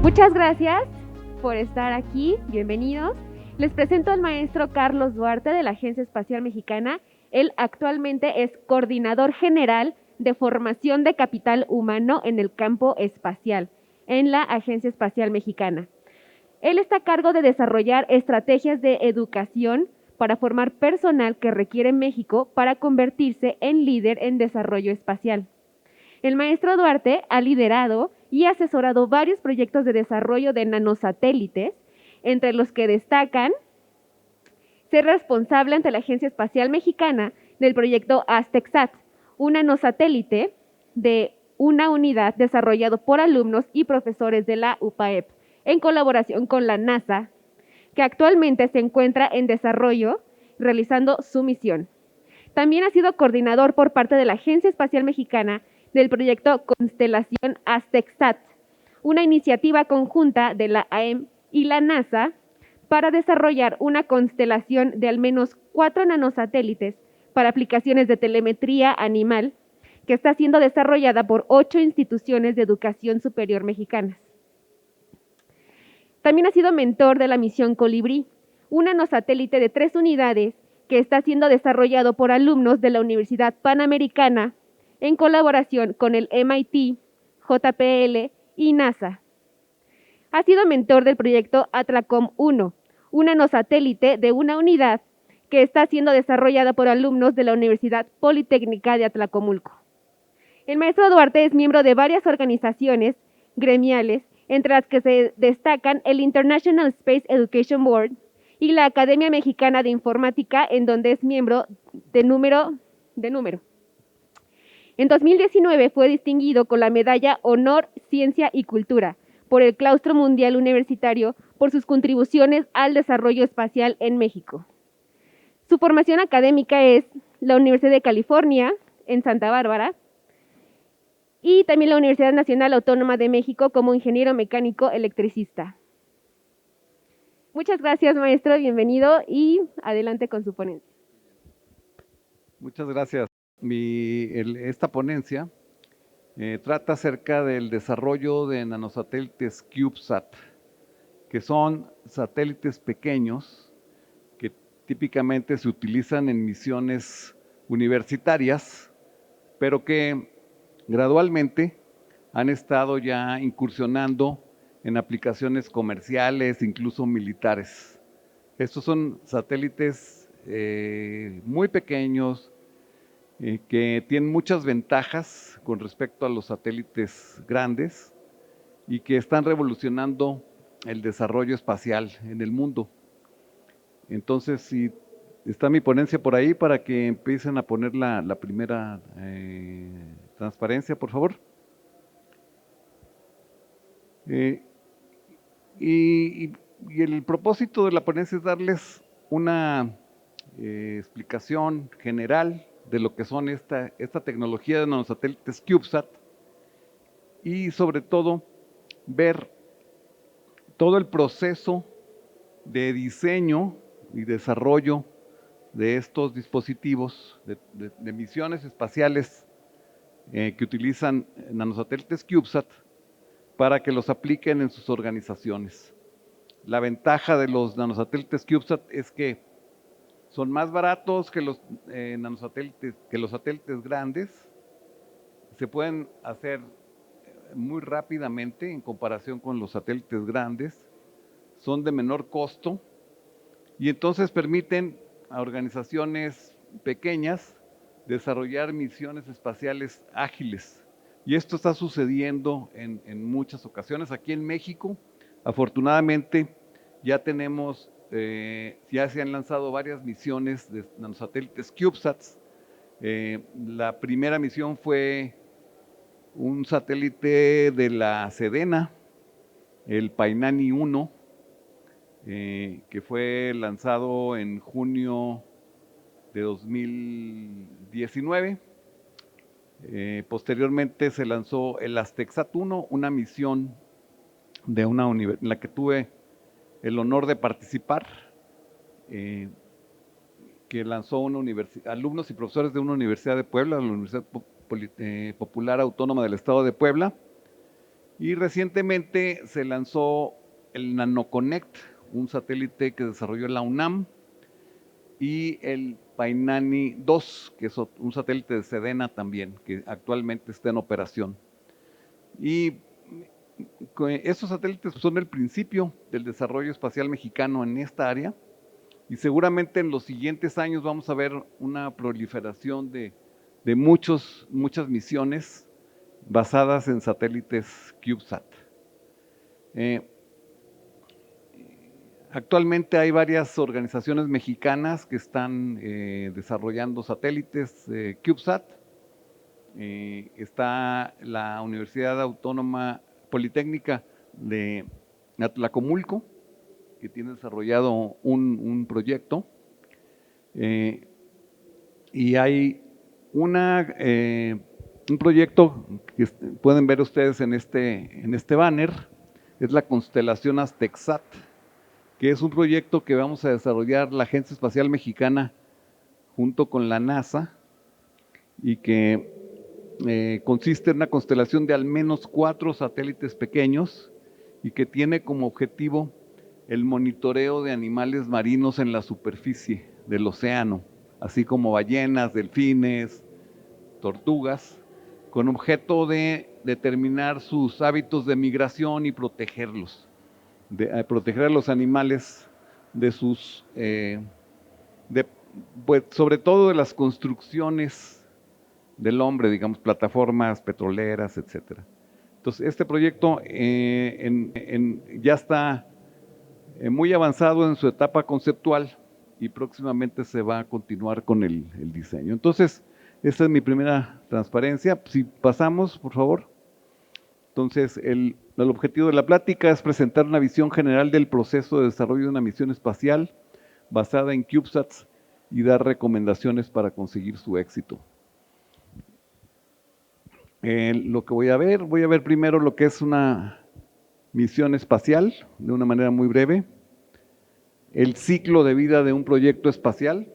Muchas gracias por estar aquí, bienvenidos. Les presento al maestro Carlos Duarte de la Agencia Espacial Mexicana. Él actualmente es coordinador general de formación de capital humano en el campo espacial en la Agencia Espacial Mexicana. Él está a cargo de desarrollar estrategias de educación para formar personal que requiere México para convertirse en líder en desarrollo espacial. El maestro Duarte ha liderado y asesorado varios proyectos de desarrollo de nanosatélites, entre los que destacan ser responsable ante la Agencia Espacial Mexicana del proyecto AztecSat, un nanosatélite de una unidad desarrollado por alumnos y profesores de la UPAEP, en colaboración con la NASA, que actualmente se encuentra en desarrollo realizando su misión. También ha sido coordinador por parte de la Agencia Espacial Mexicana del proyecto Constelación AztecSat, una iniciativa conjunta de la AEM y la NASA para desarrollar una constelación de al menos 4 nanosatélites para aplicaciones de telemetría animal que está siendo desarrollada por 8 instituciones de educación superior mexicanas. También ha sido mentor de la misión Colibrí, un nanosatélite de 3 unidades que está siendo desarrollado por alumnos de la Universidad Panamericana en colaboración con el MIT, JPL y NASA. Ha sido mentor del proyecto Atlacom-1, un nanosatélite de una unidad que está siendo desarrollada por alumnos de la Universidad Politécnica de Atlacomulco. El maestro Duarte es miembro de varias organizaciones gremiales, entre las que se destacan el International Space Education Board y la Academia Mexicana de Informática, en donde es miembro de número. En 2019 fue distinguido con la medalla Honor, Ciencia y Cultura por el Claustro Mundial Universitario por sus contribuciones al desarrollo espacial en México. Su formación académica es la Universidad de California, en Santa Bárbara, y también la Universidad Nacional Autónoma de México como ingeniero mecánico electricista. Muchas gracias, maestro, bienvenido y adelante con su ponencia. Muchas gracias. Esta ponencia trata acerca del desarrollo de nanosatélites CubeSat, que son satélites pequeños que típicamente se utilizan en misiones universitarias, pero que gradualmente han estado ya incursionando en aplicaciones comerciales, incluso militares. Estos son satélites muy pequeños, que tienen muchas ventajas con respecto a los satélites grandes y que están revolucionando el desarrollo espacial en el mundo. Entonces, si está mi ponencia por ahí para que empiecen a poner la primera transparencia, por favor. Y el propósito de la ponencia es darles una explicación general de lo que son esta tecnología de nanosatélites CubeSat y sobre todo ver todo el proceso de diseño y desarrollo de estos dispositivos de misiones espaciales que utilizan nanosatélites CubeSat para que los apliquen en sus organizaciones. La ventaja de los nanosatélites CubeSat es que son más baratos que los nanosatélites, que los satélites grandes. Se pueden hacer muy rápidamente en comparación con los satélites grandes. Son de menor costo y entonces permiten a organizaciones pequeñas desarrollar misiones espaciales ágiles. Y esto está sucediendo en muchas ocasiones. Aquí en México, afortunadamente, ya tenemos, ya se han lanzado varias misiones de nanosatélites CubeSats. La primera misión fue un satélite de la Sedena, el Painani 1, que fue lanzado en junio de 2019. Posteriormente se lanzó el AztecSat 1, una misión de una universidad en la que tuve el honor de participar, que lanzó alumnos y profesores de una universidad de Puebla, la Universidad Popular Autónoma del Estado de Puebla, Y recientemente se lanzó el NanoConnect, un satélite que desarrolló la UNAM, y el Painani 2, que es un satélite de Sedena también, que actualmente está en operación. Y estos satélites son el principio del desarrollo espacial mexicano en esta área, y seguramente en los siguientes años vamos a ver una proliferación de muchas misiones basadas en satélites CubeSat. Actualmente hay varias organizaciones mexicanas que están desarrollando satélites CubeSat. Está la Universidad Autónoma Politécnica de Atlacomulco, que tiene desarrollado un proyecto. Y hay un proyecto que pueden ver ustedes en este banner, es la constelación Aztexat, que es un proyecto que vamos a desarrollar la Agencia Espacial Mexicana junto con la NASA, y que consiste en una constelación de al menos 4 satélites pequeños, y que tiene como objetivo el monitoreo de animales marinos en la superficie del océano, así como ballenas, delfines, tortugas, con objeto de determinar sus hábitos de migración y protegerlos, proteger a los animales de sus, pues, sobre todo de las construcciones del hombre, digamos, plataformas petroleras, etcétera. Entonces, este proyecto ya está muy avanzado en su etapa conceptual, y próximamente se va a continuar con el diseño. Entonces, esta es mi primera transparencia. Si pasamos, por favor. Entonces, el objetivo de la plática es presentar una visión general del proceso de desarrollo de una misión espacial basada en CubeSats y dar recomendaciones para conseguir su éxito. Lo que voy a ver primero lo que es una misión espacial, de una manera muy breve. El ciclo de vida de un proyecto espacial,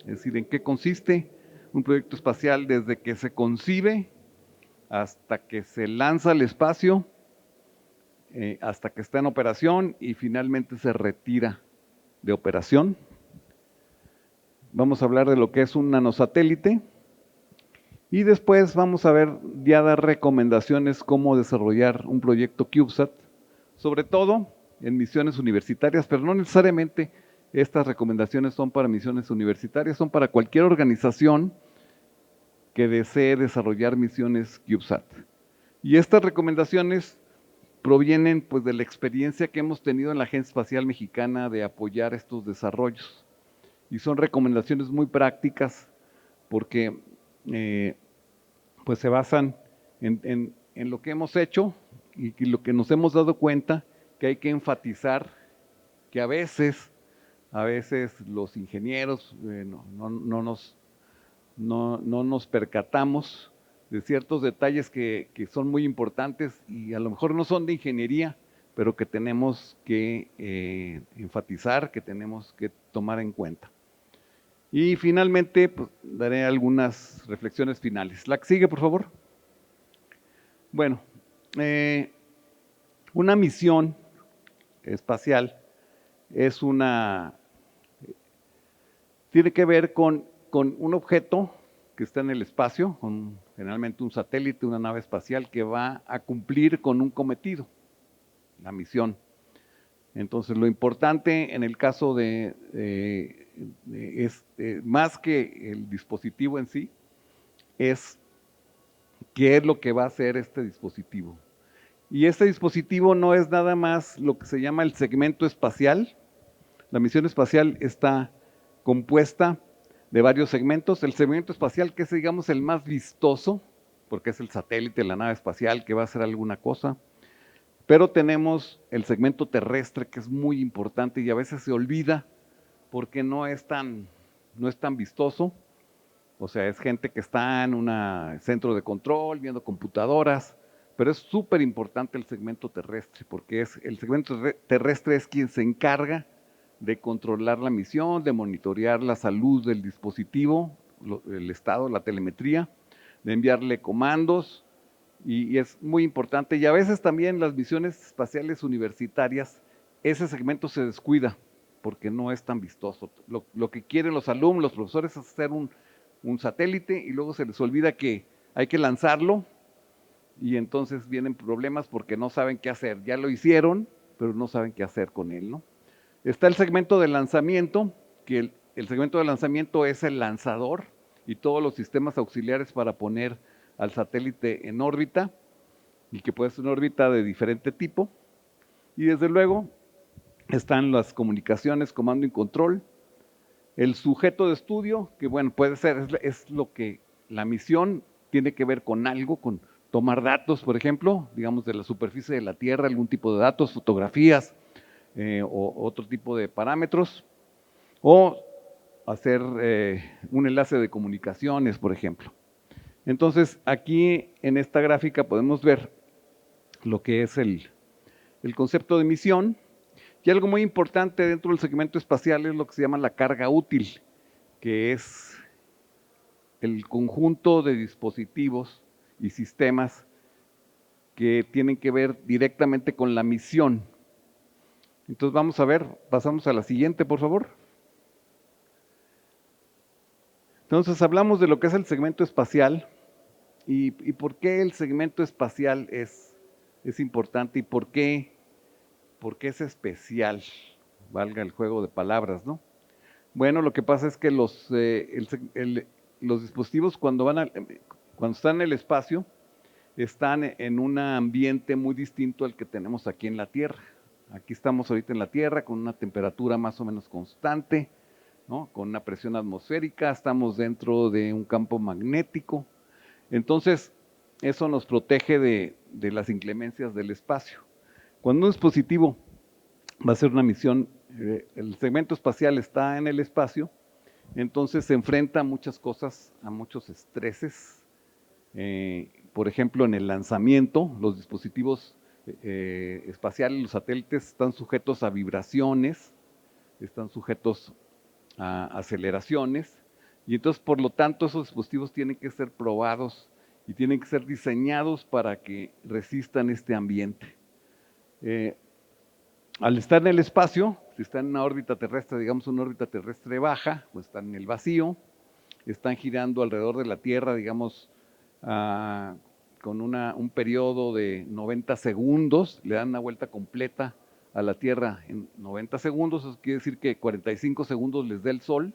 es decir, en qué consiste un proyecto espacial desde que se concibe hasta que se lanza al espacio, hasta que está en operación y finalmente se retira de operación. Vamos a hablar de lo que es un nanosatélite, y después vamos a ver, ya dar recomendaciones cómo desarrollar un proyecto CubeSat, sobre todo en misiones universitarias, pero no necesariamente estas recomendaciones son para misiones universitarias, son para cualquier organización que desee desarrollar misiones CubeSat. Y estas recomendaciones provienen pues de la experiencia que hemos tenido en la Agencia Espacial Mexicana de apoyar estos desarrollos. Y son recomendaciones muy prácticas porque pues se basan en lo que hemos hecho y lo que nos hemos dado cuenta que hay que enfatizar, que a veces los ingenieros no nos percatamos de ciertos detalles que son muy importantes y a lo mejor no son de ingeniería, pero que tenemos que enfatizar, que tenemos que tomar en cuenta. Y finalmente, pues, daré algunas reflexiones finales. La que sigue, por favor. Bueno, una misión espacial tiene que ver con un objeto que está en el espacio, con generalmente un satélite, una nave espacial que va a cumplir con un cometido, la misión. Entonces, lo importante en el caso es más que el dispositivo en sí, es qué es lo que va a hacer este dispositivo. Y este dispositivo no es nada más lo que se llama el segmento espacial. La misión espacial está compuesta de varios segmentos. El segmento espacial, que es, digamos, el más vistoso, porque es el satélite, la nave espacial que va a hacer alguna cosa. Pero tenemos el segmento terrestre, que es muy importante y a veces se olvida porque no es tan vistoso. O sea, es gente que está en un centro de control, viendo computadoras, pero es súper importante el segmento terrestre, porque el segmento terrestre es quien se encarga de controlar la misión, de monitorear la salud del dispositivo, el estado, la telemetría, de enviarle comandos y es muy importante. Y a veces también las misiones espaciales universitarias, ese segmento se descuida porque no es tan vistoso. Lo que quieren los alumnos, los profesores, es hacer un satélite y luego se les olvida que hay que lanzarlo y entonces vienen problemas porque no saben qué hacer. Ya lo hicieron, pero no saben qué hacer con él, ¿no? Está el segmento de lanzamiento, que el segmento de lanzamiento es el lanzador y todos los sistemas auxiliares para poner al satélite en órbita, y que puede ser una órbita de diferente tipo. Y desde luego están las comunicaciones, comando y control. El sujeto de estudio, que bueno, puede ser, es lo que la misión tiene que ver con algo, con tomar datos, por ejemplo, digamos de la superficie de la Tierra, algún tipo de datos, fotografías o otro tipo de parámetros, o hacer un enlace de comunicaciones, por ejemplo. Entonces, aquí en esta gráfica podemos ver lo que es el concepto de misión, y algo muy importante dentro del segmento espacial es lo que se llama la carga útil, que es el conjunto de dispositivos y sistemas que tienen que ver directamente con la misión. Entonces vamos a ver, pasamos a la siguiente, por favor. Entonces hablamos de lo que es el segmento espacial y por qué el segmento espacial es importante y por qué es especial, valga el juego de palabras, ¿no? Bueno, lo que pasa es que los dispositivos cuando están en el espacio están en un ambiente muy distinto al que tenemos aquí en la Tierra. Aquí estamos ahorita en la Tierra con una temperatura más o menos constante, ¿no? Con una presión atmosférica, estamos dentro de un campo magnético. Entonces, eso nos protege de las inclemencias del espacio. Cuando un dispositivo va a hacer una misión, el segmento espacial está en el espacio, entonces se enfrenta a muchas cosas, a muchos estreses. Por ejemplo, en el lanzamiento, los dispositivos espaciales, los satélites, están sujetos a vibraciones, están sujetos a aceleraciones, y entonces, por lo tanto, esos dispositivos tienen que ser probados y tienen que ser diseñados para que resistan este ambiente. Al estar en el espacio, si están en una órbita terrestre, digamos una órbita terrestre baja, pues están en el vacío, están girando alrededor de la Tierra, digamos, con un periodo de 90 segundos, le dan una vuelta completa a la Tierra en 90 segundos, eso quiere decir que 45 segundos les da el Sol,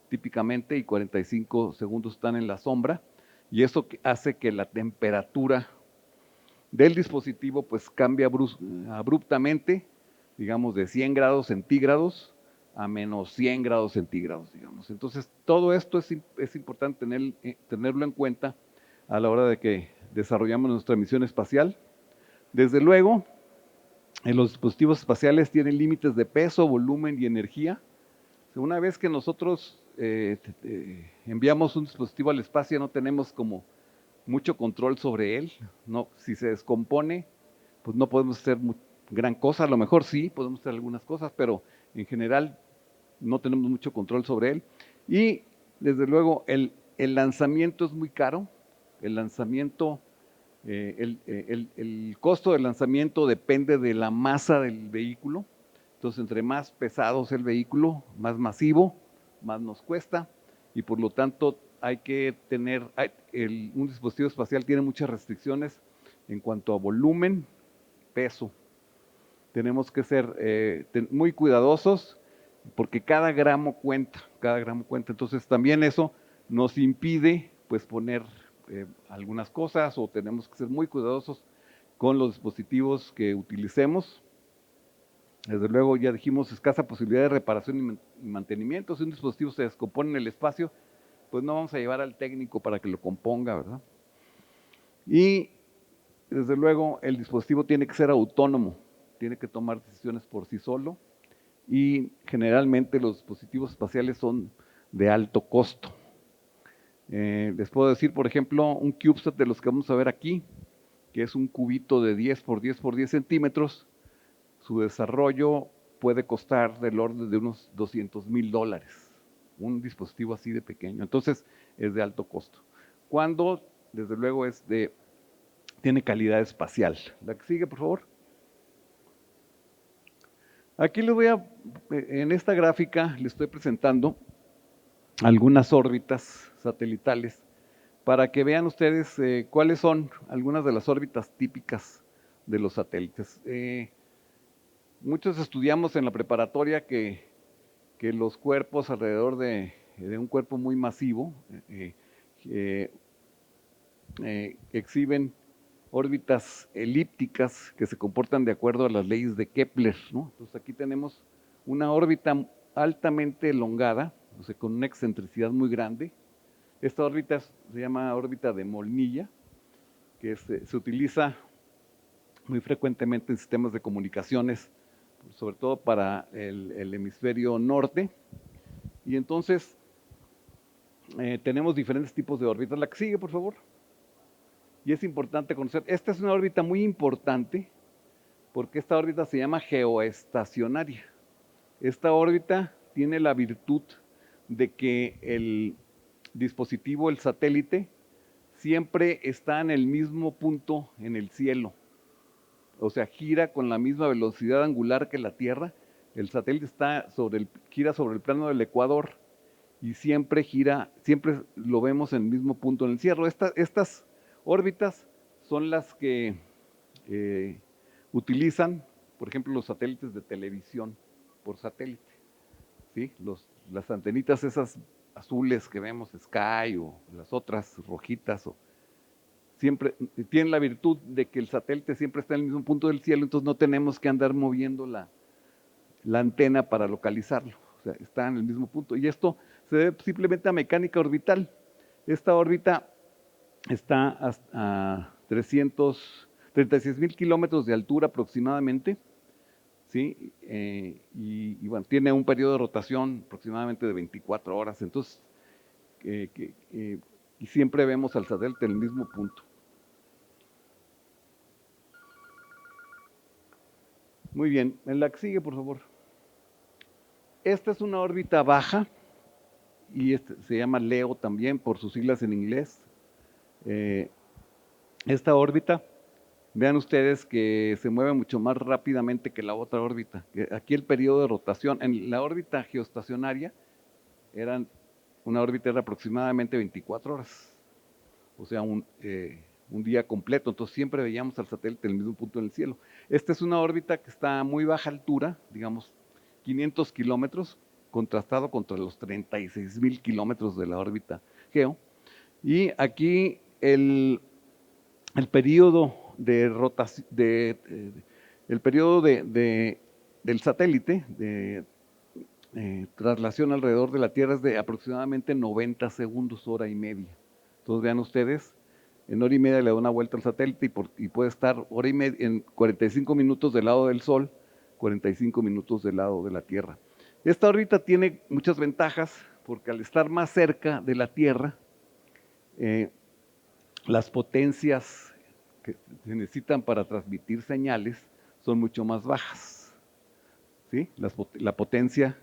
típicamente, y 45 segundos están en la sombra, y eso hace que la temperatura del dispositivo pues cambie abruptamente, digamos de 100 grados centígrados a menos 100 grados centígrados, digamos. Entonces, todo esto es importante tenerlo en cuenta a la hora de que desarrollamos nuestra misión espacial. Desde luego, los dispositivos espaciales tienen límites de peso, volumen y energía. Una vez que nosotros enviamos un dispositivo al espacio, no tenemos como mucho control sobre él. No, si se descompone, pues no podemos hacer gran cosa. A lo mejor sí, podemos hacer algunas cosas, pero en general no tenemos mucho control sobre él. Y desde luego el lanzamiento es muy caro. El lanzamiento, el costo del lanzamiento depende de la masa del vehículo. Entonces, entre más pesado es el vehículo, más masivo, más nos cuesta, y por lo tanto hay que tener, un dispositivo espacial tiene muchas restricciones en cuanto a volumen, peso. Tenemos que ser muy cuidadosos porque cada gramo cuenta, cada gramo cuenta. Entonces también eso nos impide pues poner algunas cosas, o tenemos que ser muy cuidadosos con los dispositivos que utilicemos. Desde luego, ya dijimos, escasa posibilidad de reparación y mantenimiento. Si un dispositivo se descompone en el espacio, pues no vamos a llevar al técnico para que lo componga, ¿verdad? Y desde luego el dispositivo tiene que ser autónomo, tiene que tomar decisiones por sí solo, y generalmente los dispositivos espaciales son de alto costo. Les puedo decir, por ejemplo, un CubeSat de los que vamos a ver aquí, que es un cubito de 10 por 10 por 10 centímetros, su desarrollo puede costar del orden de unos $200,000, un dispositivo así de pequeño. Entonces, es de alto costo. Cuando, desde luego, es de tiene calidad espacial. La que sigue, por favor. Aquí en esta gráfica les estoy presentando algunas órbitas satelitales para que vean ustedes cuáles son algunas de las órbitas típicas de los satélites. Muchos estudiamos en la preparatoria que los cuerpos alrededor de un cuerpo muy masivo exhiben órbitas elípticas que se comportan de acuerdo a las leyes de Kepler, ¿no? Entonces aquí tenemos una órbita altamente elongada, o sea, con una excentricidad muy grande. Esta órbita se llama órbita de Molnilla, que se utiliza muy frecuentemente en sistemas de comunicaciones, sobre todo para el hemisferio norte. Y entonces tenemos diferentes tipos de órbitas. La que sigue, por favor. Y es importante conocer, esta es una órbita muy importante porque esta órbita se llama geoestacionaria. Esta órbita tiene la virtud de que el dispositivo, el satélite, siempre está en el mismo punto en el cielo. O sea, gira con la misma velocidad angular que la Tierra. El satélite gira sobre el plano del ecuador y siempre lo vemos en el mismo punto en el cielo. Estas órbitas son las que utilizan, por ejemplo, los satélites de televisión por satélite, ¿sí? Las antenitas esas azules que vemos, Sky o las otras rojitas, siempre tienen la virtud de que el satélite siempre está en el mismo punto del cielo, entonces no tenemos que andar moviendo la antena para localizarlo, o sea, está en el mismo punto. Y esto se debe simplemente a mecánica orbital. Esta órbita está a 36,000 kilómetros de altura aproximadamente, ¿sí? Y bueno, tiene un periodo de rotación aproximadamente de 24 horas, entonces, y siempre vemos al satélite en el mismo punto. Muy bien, en la que sigue, por favor. Esta es una órbita baja, y se llama LEO también, por sus siglas en inglés. Esta órbita, vean ustedes que se mueve mucho más rápidamente que la otra órbita. Aquí el periodo de rotación, en la órbita geoestacionaria, una órbita era aproximadamente 24 horas, o sea, un día completo, entonces siempre veíamos al satélite en el mismo punto en el cielo. Esta es una órbita que está a muy baja altura, digamos 500 kilómetros, contrastado contra los 36,000 kilómetros de la órbita Geo. Y aquí el periodo de rotación, el periodo del satélite de traslación alrededor de la Tierra es de aproximadamente 90 segundos, hora y media. Entonces vean ustedes, en hora y media le da una vuelta al satélite y puede estar hora y media, en 45 minutos del lado del Sol, 45 minutos del lado de la Tierra. Esta órbita tiene muchas ventajas porque al estar más cerca de la Tierra, las potencias que se necesitan para transmitir señales son mucho más bajas, ¿sí? La potencia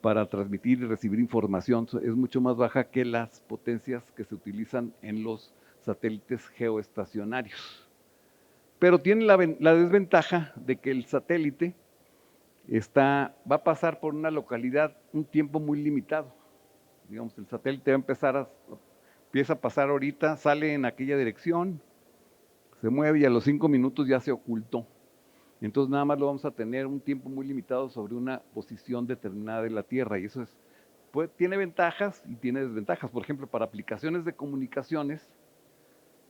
para transmitir y recibir información es mucho más baja que las potencias que se utilizan en los satélites geoestacionarios. Pero tiene la desventaja de que el satélite va a pasar por una localidad un tiempo muy limitado. Digamos, el satélite empieza a pasar ahorita, sale en aquella dirección, se mueve y a los 5 minutos ya se ocultó. Entonces nada más lo vamos a tener un tiempo muy limitado sobre una posición determinada de la Tierra, y eso tiene ventajas y tiene desventajas. Por ejemplo, para aplicaciones de comunicaciones,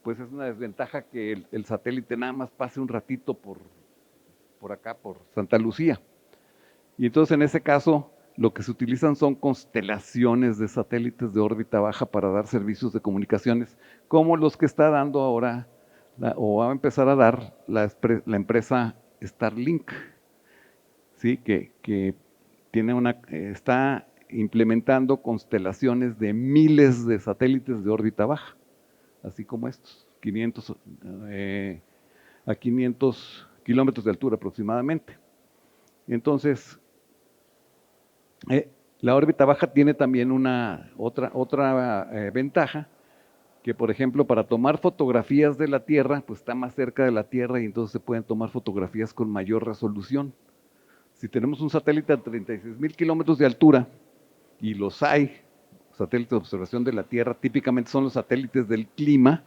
pues es una desventaja que el satélite nada más pase un ratito por acá, por Santa Lucía. Y entonces en ese caso lo que se utilizan son constelaciones de satélites de órbita baja para dar servicios de comunicaciones, como los que está dando ahora, o va a empezar a dar la empresa Starlink, ¿sí? que está implementando constelaciones de miles de satélites de órbita baja, así como estos, a 500 kilómetros de altura aproximadamente. Entonces, la órbita baja tiene también otra ventaja, que por ejemplo para tomar fotografías de la Tierra, pues está más cerca de la Tierra y entonces se pueden tomar fotografías con mayor resolución. Si tenemos un satélite a 36,000 kilómetros de altura, y los hay, satélites de observación de la Tierra, típicamente son los satélites del clima,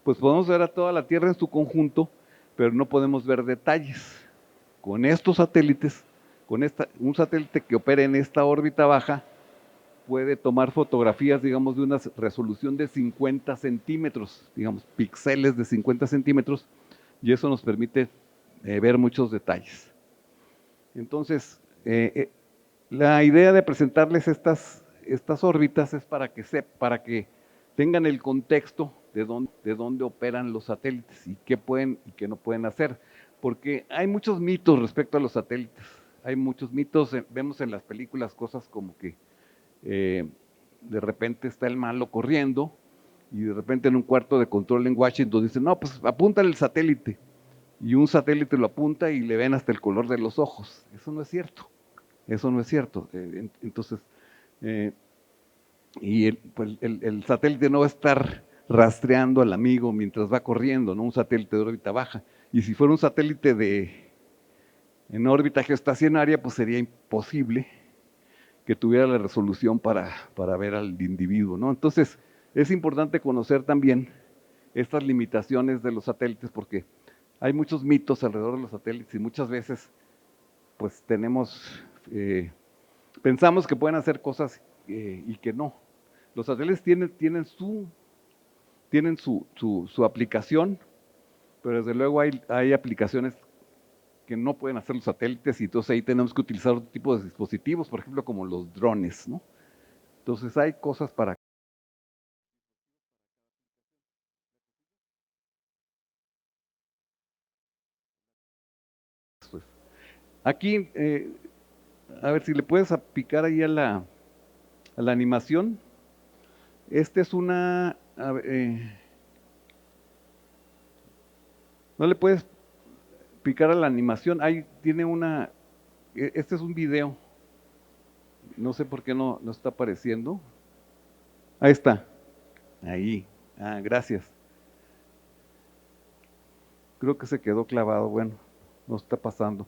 pues podemos ver a toda la Tierra en su conjunto, pero no podemos ver detalles. Con estos satélites, un satélite que opere en esta órbita baja, puede tomar fotografías, digamos, de una resolución de 50 centímetros, digamos, píxeles de 50 centímetros, y eso nos permite ver muchos detalles. Entonces, la idea de presentarles estas órbitas es para que tengan el contexto de dónde operan los satélites y qué pueden y qué no pueden hacer. Porque hay muchos mitos respecto a los satélites. Hay muchos mitos, vemos en las películas cosas como que de repente está el malo corriendo y de repente en un cuarto de control en Washington dicen, no, pues apúntale el satélite. Y un satélite lo apunta y le ven hasta el color de los ojos. Eso no es cierto. Eso no es cierto. Entonces, pues el satélite no va a estar rastreando al amigo mientras va corriendo, ¿no? Un satélite de órbita baja. Y si fuera un satélite en órbita geoestacionaria, pues sería imposible que tuviera la resolución para ver al individuo, ¿no? Entonces, es importante conocer también estas limitaciones de los satélites porque hay muchos mitos alrededor de los satélites y muchas veces pues pensamos que pueden hacer cosas y que no. Los satélites tienen su aplicación, pero desde luego hay aplicaciones que no pueden hacer los satélites y entonces ahí tenemos que utilizar otro tipo de dispositivos, por ejemplo como los drones, ¿no? Entonces hay cosas para... Pues, aquí, a ver si le puedes picar ahí a la animación. Esta es una... no le puedes picar a la animación. Ahí tiene una... Este es un video. No sé por qué no está apareciendo. Ahí está. Ahí. Ah, gracias. Creo que se quedó clavado. Bueno, no está pasando.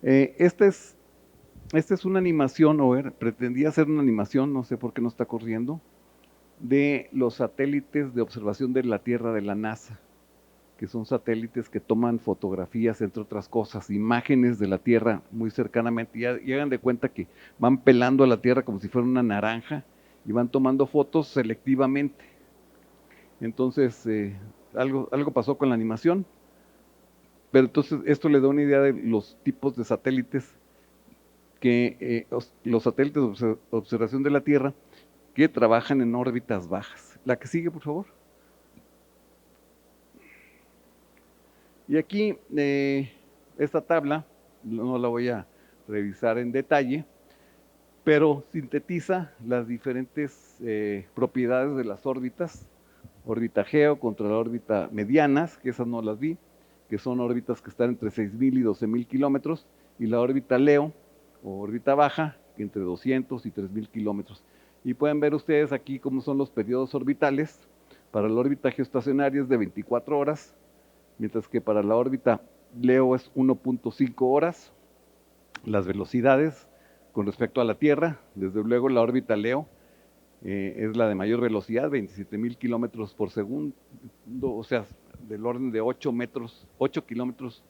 Esta es una animación, pretendía hacer una animación, no sé por qué no está corriendo, de los satélites de observación de la Tierra de la NASA, que son satélites que toman fotografías, entre otras cosas, imágenes de la Tierra muy cercanamente, y hagan de cuenta que van pelando a la Tierra como si fuera una naranja, y van tomando fotos selectivamente. Entonces, algo pasó con la animación, pero entonces esto le da una idea de los tipos de satélites los satélites de observación de la Tierra que trabajan en órbitas bajas. La que sigue, por favor. Y aquí, esta tabla, no la voy a revisar en detalle, pero sintetiza las diferentes propiedades de las órbitas. Órbita geo contra la órbita medianas, que esas no las vi, que son órbitas que están entre 6,000 y 12,000 kilómetros, y la órbita LEO, o órbita baja, entre 200 y 3,000 kilómetros. Y pueden ver ustedes aquí cómo son los periodos orbitales. Para la órbita geoestacionaria es de 24 horas, mientras que para la órbita LEO es 1.5 horas. Las velocidades con respecto a la Tierra, desde luego la órbita LEO es la de mayor velocidad, 27,000 kilómetros por segundo, o sea, del orden de 8 kilómetros,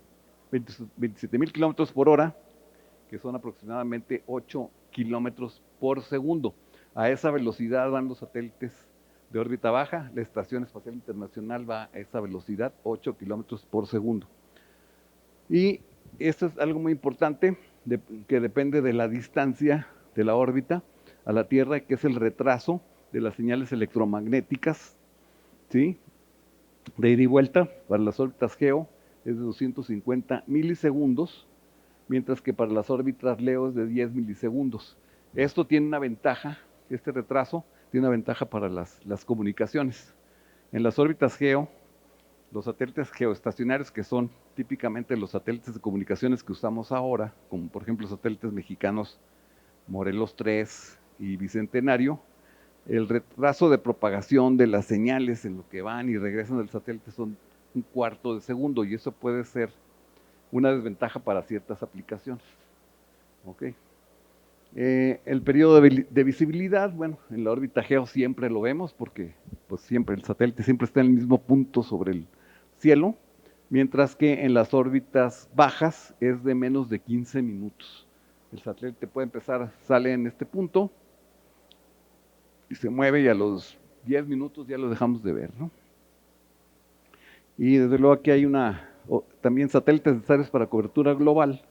27,000 kilómetros por hora, que son aproximadamente 8 kilómetros por segundo. A esa velocidad van los satélites de órbita baja. La Estación Espacial Internacional va a esa velocidad, 8 kilómetros por segundo. Y esto es algo muy importante, que depende de la distancia de la órbita a la Tierra, que es el retraso de las señales electromagnéticas, ¿sí? De ida y vuelta. Para las órbitas GEO es de 250 milisegundos, mientras que para las órbitas LEO es de 10 milisegundos. Esto tiene una ventaja, este retraso tiene una ventaja para las comunicaciones. En las órbitas GEO, los satélites geoestacionarios, que son típicamente los satélites de comunicaciones que usamos ahora, como por ejemplo los satélites mexicanos Morelos 3 y Bicentenario, El retraso de propagación de las señales en lo que van y regresan del satélite son 1/4 de segundo, y eso puede ser una desventaja para ciertas aplicaciones. ¿Okay? El periodo de visibilidad, bueno, en la órbita geo siempre lo vemos porque pues siempre el satélite siempre está en el mismo punto sobre el cielo, mientras que en las órbitas bajas es de menos de 15 minutos. El satélite puede empezar, sale en este punto y se mueve, y a los 10 minutos ya lo dejamos de ver, ¿no? Y desde luego aquí hay también satélites necesarios para cobertura global.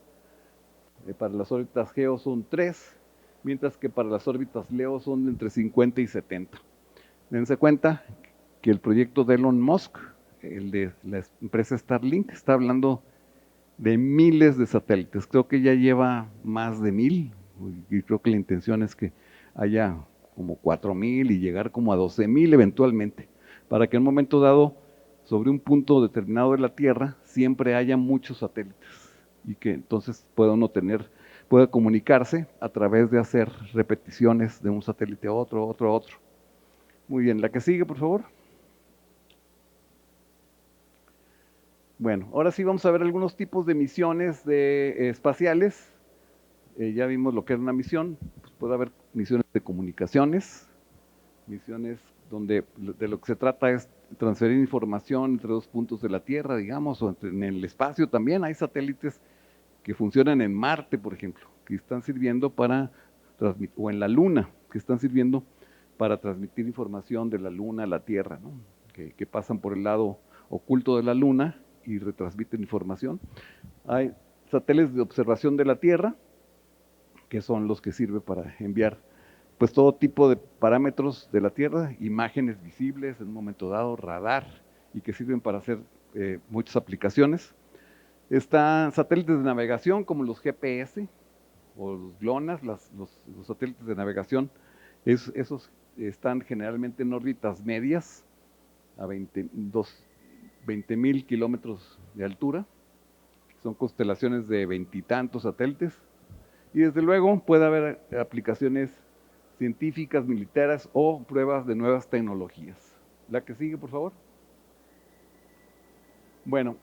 Para las órbitas geo son 3, mientras que para las órbitas LEO son entre 50 y 70. Dense cuenta que el proyecto de Elon Musk, el de la empresa Starlink, está hablando de miles de satélites. Creo que ya lleva más de 1000, y creo que la intención es que haya como 4000 y llegar como a 12000 eventualmente, para que en un momento dado, sobre un punto determinado de la Tierra, siempre haya muchos satélites y que entonces pueda comunicarse a través de hacer repeticiones de un satélite a otro, otro, a otro. Muy bien, la que sigue, por favor. Bueno, ahora sí vamos a ver algunos tipos de misiones espaciales. Ya vimos lo que era una misión. Pues puede haber misiones de comunicaciones, misiones donde de lo que se trata es transferir información entre dos puntos de la Tierra, digamos, o en el espacio también. Hay satélites que funcionan en Marte, por ejemplo, que están sirviendo para transmitir, o en la Luna, que están sirviendo para transmitir información de la Luna a la Tierra, ¿no? Que pasan por el lado oculto de la Luna y retransmiten información. Hay satélites de observación de la Tierra, que son los que sirven para enviar pues todo tipo de parámetros de la Tierra, imágenes visibles en un momento dado, radar, y que sirven para hacer muchas aplicaciones. Están satélites de navegación como los GPS o los GLONASS, los satélites de navegación. Esos están generalmente en órbitas medias a 20,000 kilómetros de altura. Son constelaciones de 20 y tantos satélites. Y desde luego puede haber aplicaciones científicas, militares o pruebas de nuevas tecnologías. La que sigue, por favor. Bueno,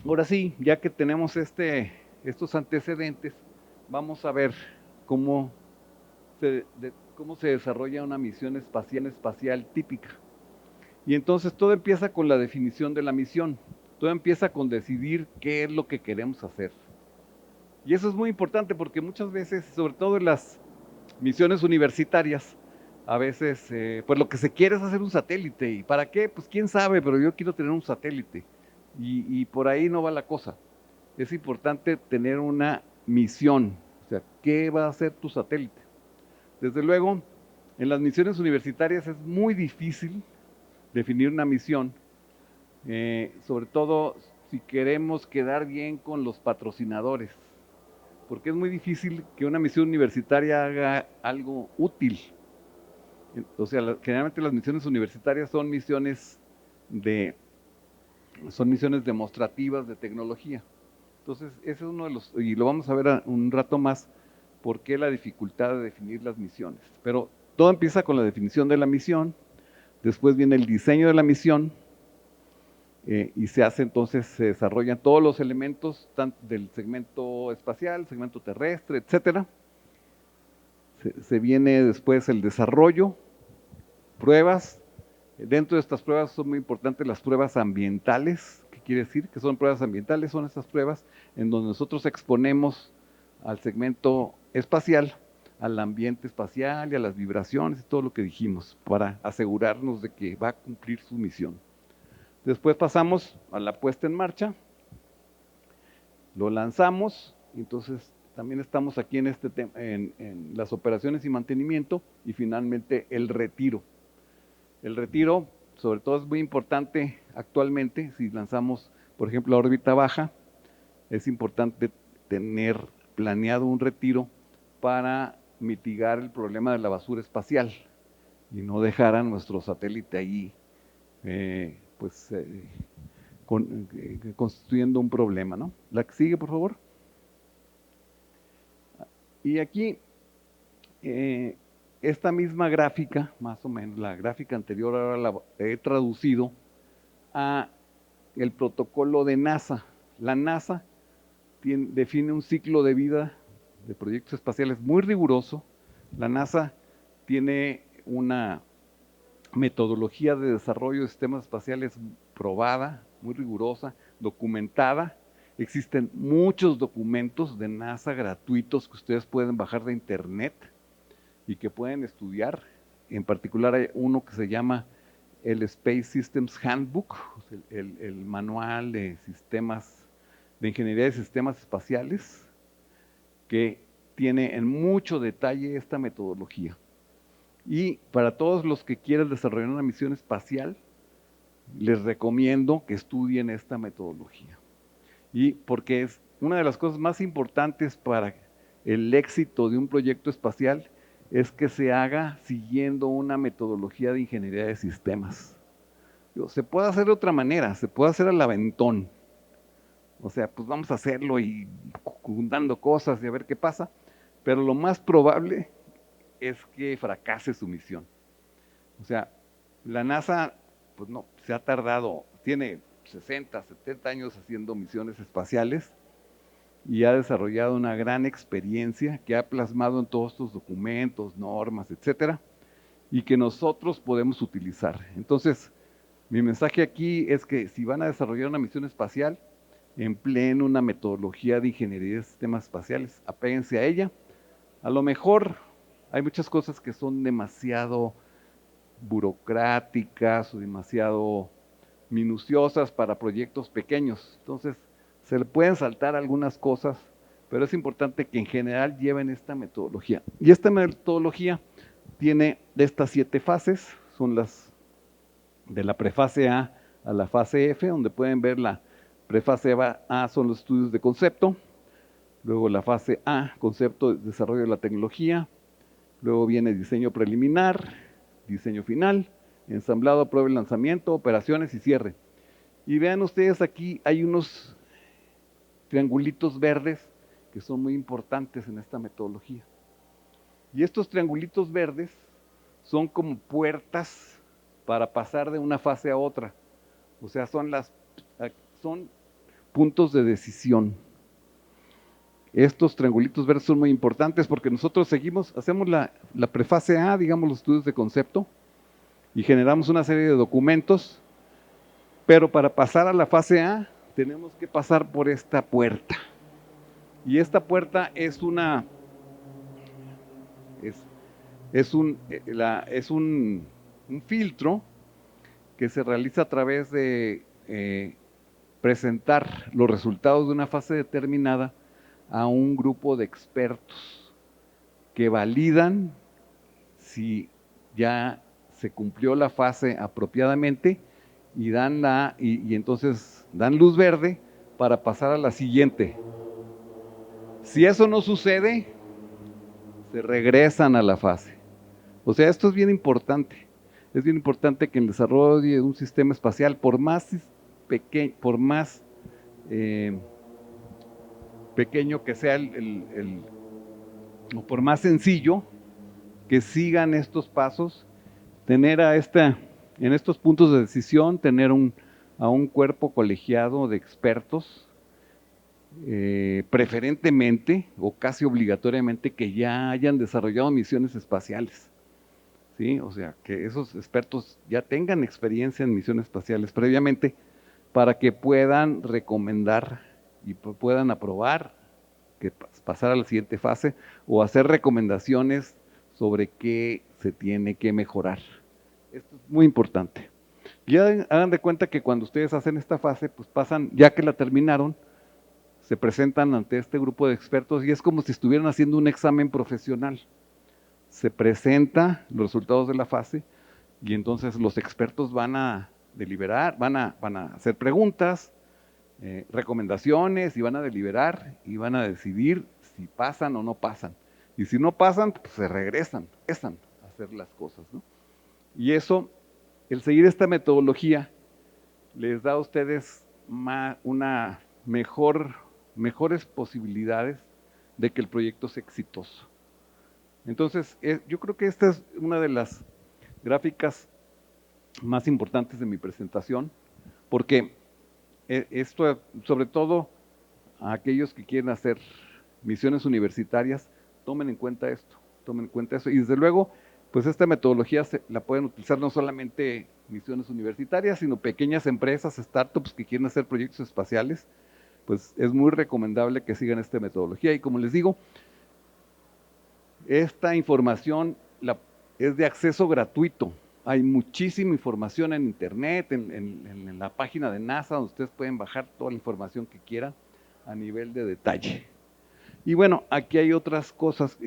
ahora sí, ya que tenemos estos antecedentes, vamos a ver cómo se desarrolla una misión espacial típica. Y entonces todo empieza con la definición de la misión. Todo empieza con decidir qué es lo que queremos hacer. Y eso es muy importante porque muchas veces, sobre todo en las misiones universitarias, a veces, pues lo que se quiere es hacer un satélite. ¿Y para qué? Pues quién sabe, pero yo quiero tener un satélite. Y por ahí no va la cosa. Es importante tener una misión. O sea, ¿qué va a hacer tu satélite? Desde luego, en las misiones universitarias es muy difícil definir una misión, sobre todo si queremos quedar bien con los patrocinadores, porque es muy difícil que una misión universitaria haga algo útil. O sea, generalmente las misiones universitarias son misiones demostrativas de tecnología. Entonces, ese es uno de los, y lo vamos a ver un rato más, por qué la dificultad de definir las misiones. Pero todo empieza con la definición de la misión, después viene el diseño de la misión, y se desarrollan todos los elementos del segmento espacial, segmento terrestre, etcétera. Se viene después el desarrollo, pruebas. Dentro de estas pruebas son muy importantes las pruebas ambientales. ¿Qué quiere decir? Que son pruebas ambientales, son estas pruebas en donde nosotros exponemos al segmento espacial, al ambiente espacial y a las vibraciones y todo lo que dijimos, para asegurarnos de que va a cumplir su misión. Después pasamos a la puesta en marcha, lo lanzamos, entonces también estamos aquí en las operaciones y mantenimiento, y finalmente el retiro. El retiro, sobre todo, es muy importante actualmente. Si lanzamos, por ejemplo, a órbita baja, es importante tener planeado un retiro para mitigar el problema de la basura espacial y no dejar a nuestro satélite ahí, constituyendo un problema, ¿no? La que sigue, por favor. Y aquí esta misma gráfica, más o menos, la gráfica anterior ahora la he traducido a el protocolo de NASA. La NASA define un ciclo de vida de proyectos espaciales muy riguroso. La NASA tiene una metodología de desarrollo de sistemas espaciales probada, muy rigurosa, documentada. Existen muchos documentos de NASA gratuitos que ustedes pueden bajar de internet y que pueden estudiar. En particular hay uno que se llama el Space Systems Handbook, el manual de sistemas, de ingeniería de sistemas espaciales, que tiene en mucho detalle esta metodología. Y para todos los que quieran desarrollar una misión espacial, les recomiendo que estudien esta metodología. Y porque es una de las cosas más importantes para el éxito de un proyecto espacial es que se haga siguiendo una metodología de ingeniería de sistemas. Se puede hacer de otra manera, se puede hacer al aventón. O sea, pues vamos a hacerlo y juntando cosas y a ver qué pasa. Pero lo más probable es que fracase su misión. O sea, la NASA, pues no, se ha tardado, tiene 60, 70 años haciendo misiones espaciales y ha desarrollado una gran experiencia que ha plasmado en todos estos documentos, normas, etcétera, y que nosotros podemos utilizar. Entonces, mi mensaje aquí es que si van a desarrollar una misión espacial, empleen una metodología de ingeniería de sistemas espaciales, apéguense a ella. A lo mejor hay muchas cosas que son demasiado burocráticas o demasiado minuciosas para proyectos pequeños. Entonces, se le pueden saltar algunas cosas, pero es importante que en general lleven esta metodología. Y esta metodología tiene de estas 7 fases, son las de la prefase A a la fase F, donde pueden ver la prefase A son los estudios de concepto, luego la fase A, concepto, desarrollo de la tecnología, luego viene diseño preliminar, diseño final, ensamblado, prueba y lanzamiento, operaciones y cierre. Y vean ustedes aquí, hay unos triangulitos verdes que son muy importantes en esta metodología. Y estos triangulitos verdes son como puertas para pasar de una fase a otra. O sea, son puntos de decisión. Estos triangulitos verdes son muy importantes porque nosotros hacemos la prefase A, digamos los estudios de concepto, y generamos una serie de documentos, pero para pasar a la fase A tenemos que pasar por esta puerta. Y esta puerta es un filtro que se realiza a través de presentar los resultados de una fase determinada a un grupo de expertos que validan si ya se cumplió la fase apropiadamente y entonces dan luz verde para pasar a la siguiente. Si eso no sucede, se regresan a la fase. O sea, esto es bien importante. Es bien importante que en el desarrollo de un sistema espacial, por más pequeño que sea o por más sencillo, que sigan estos pasos, tener en estos puntos de decisión, tener a un cuerpo colegiado de expertos, preferentemente o casi obligatoriamente que ya hayan desarrollado misiones espaciales. ¿Sí? O sea, que esos expertos ya tengan experiencia en misiones espaciales previamente para que puedan recomendar y puedan aprobar que pasar a la siguiente fase o hacer recomendaciones sobre qué se tiene que mejorar. Esto es muy importante. Y hagan de cuenta que cuando ustedes hacen esta fase, pues pasan, ya que la terminaron, se presentan ante este grupo de expertos y es como si estuvieran haciendo un examen profesional. Se presenta los resultados de la fase y entonces los expertos van a deliberar, van a hacer preguntas, recomendaciones y van a deliberar y van a decidir si pasan o no pasan. Y si no pasan, pues se regresan a hacer las cosas, ¿no? Y eso, el seguir esta metodología, les da a ustedes mejores posibilidades de que el proyecto sea exitoso. Entonces, yo creo que esta es una de las gráficas más importantes de mi presentación, porque esto, sobre todo a aquellos que quieren hacer misiones universitarias, tomen en cuenta esto, tomen en cuenta eso. Y desde luego, pues esta metodología la pueden utilizar no solamente misiones universitarias, sino pequeñas empresas, startups que quieren hacer proyectos espaciales, pues es muy recomendable que sigan esta metodología. Y como les digo, esta información es de acceso gratuito. Hay muchísima información en internet, en la página de NASA, donde ustedes pueden bajar toda la información que quieran a nivel de detalle. Y bueno, aquí hay otras cosas.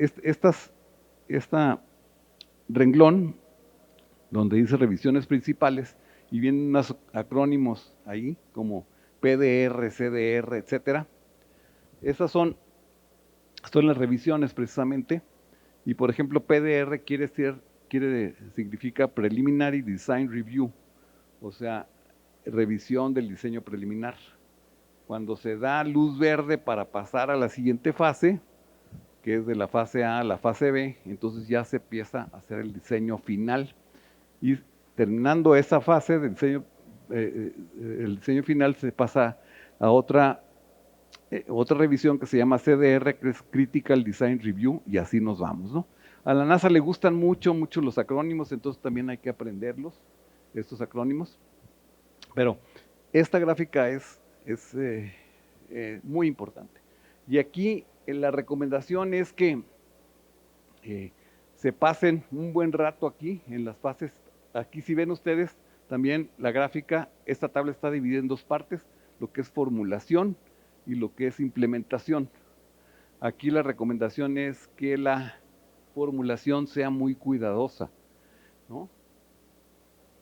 Esta renglón, donde dice revisiones principales, y vienen unos acrónimos ahí, como PDR, CDR, etcétera. Esas son las revisiones precisamente. Y por ejemplo, PDR significa Preliminary Design Review, o sea, revisión del diseño preliminar. Cuando se da luz verde para pasar a la siguiente fase, que es de la fase A a la fase B, entonces ya se empieza a hacer el diseño final. Y terminando esa fase del diseño, el diseño final se pasa a otra revisión que se llama CDR, que es Critical Design Review, y así nos vamos, ¿no? A la NASA le gustan mucho los acrónimos, entonces también hay que aprenderlos, estos acrónimos. Pero esta gráfica es muy importante. Y aquí la recomendación es que se pasen un buen rato aquí en las fases. Aquí si ven ustedes también la gráfica, esta tabla está dividida en dos partes, lo que es formulación y lo que es implementación. Aquí la recomendación es que la formulación sea muy cuidadosa, ¿no?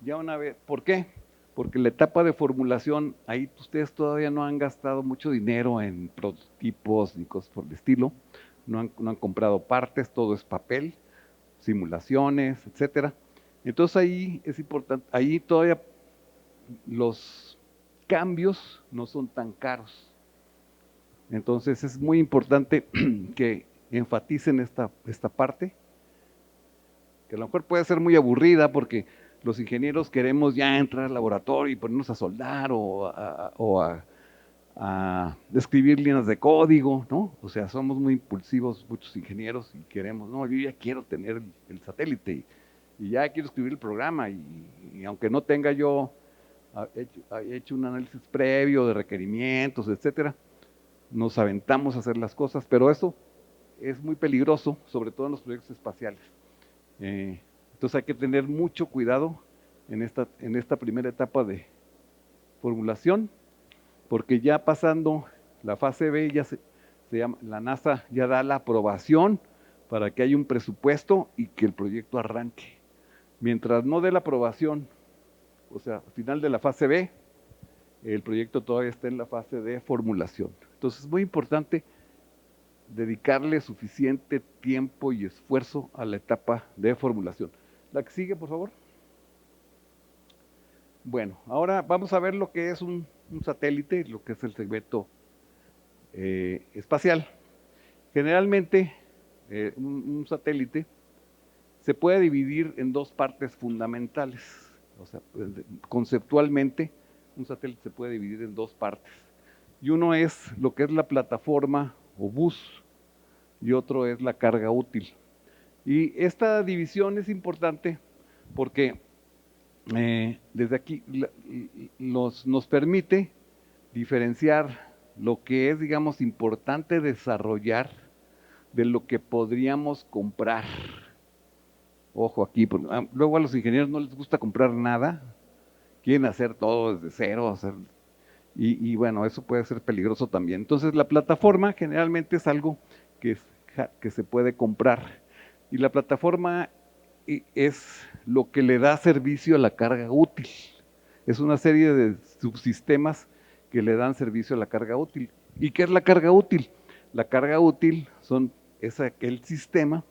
Ya una vez, ¿por qué? Porque la etapa de formulación, ahí ustedes todavía no han gastado mucho dinero en prototipos ni cosas por el estilo, no han comprado partes, todo es papel, simulaciones, etcétera. Entonces ahí es importante, ahí todavía los cambios no son tan caros. Entonces es muy importante que enfaticen esta parte, que a lo mejor puede ser muy aburrida porque los ingenieros queremos ya entrar al laboratorio y ponernos a soldar o a escribir líneas de código, ¿no? O sea, somos muy impulsivos muchos ingenieros y queremos, no, yo ya quiero tener el satélite y ya quiero escribir el programa y aunque no tenga yo hecho un análisis previo de requerimientos, etcétera, nos aventamos a hacer las cosas, pero eso es muy peligroso, sobre todo en los proyectos espaciales. Entonces hay que tener mucho cuidado en esta primera etapa de formulación, porque ya pasando la fase B, ya se llama, la NASA ya da la aprobación para que haya un presupuesto y que el proyecto arranque. Mientras no dé la aprobación, o sea, al final de la fase B, el proyecto todavía está en la fase de formulación. Entonces es muy importante dedicarle suficiente tiempo y esfuerzo a la etapa de formulación. La que sigue, por favor. Bueno, ahora vamos a ver lo que es un satélite, lo que es el segmento espacial. Generalmente, un satélite se puede dividir en dos partes fundamentales. O sea, conceptualmente, un satélite se puede dividir en dos partes. Y uno es lo que es la plataforma o bus, y otro es la carga útil. Y esta división es importante porque desde aquí nos permite diferenciar lo que es, digamos, importante desarrollar de lo que podríamos comprar. Ojo aquí, porque luego a los ingenieros no les gusta comprar nada, quieren hacer todo desde cero, y bueno, eso puede ser peligroso también. Entonces la plataforma generalmente es algo que se puede comprar, y la plataforma es lo que le da servicio a la carga útil. Es una serie de subsistemas que le dan servicio a la carga útil. ¿Y qué es la carga útil? La carga útil es aquel sistema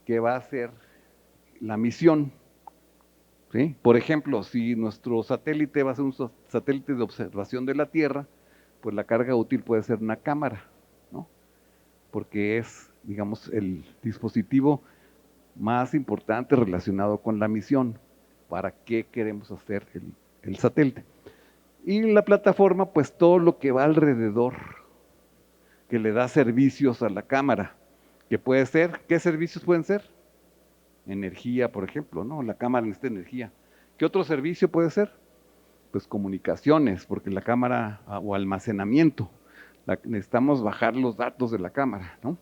que va a hacer la misión, ¿sí? Por ejemplo, si nuestro satélite va a ser un satélite de observación de la Tierra, pues la carga útil puede ser una cámara, ¿no? Porque es digamos, el dispositivo más importante relacionado con la misión. ¿Para qué queremos hacer el satélite? Y la plataforma, pues todo lo que va alrededor, que le da servicios a la cámara, que puede ser, ¿qué servicios pueden ser? Energía, por ejemplo, ¿no? La cámara necesita energía. ¿Qué otro servicio puede ser? Pues comunicaciones, porque la cámara, o almacenamiento, necesitamos bajar los datos de la cámara, ¿no?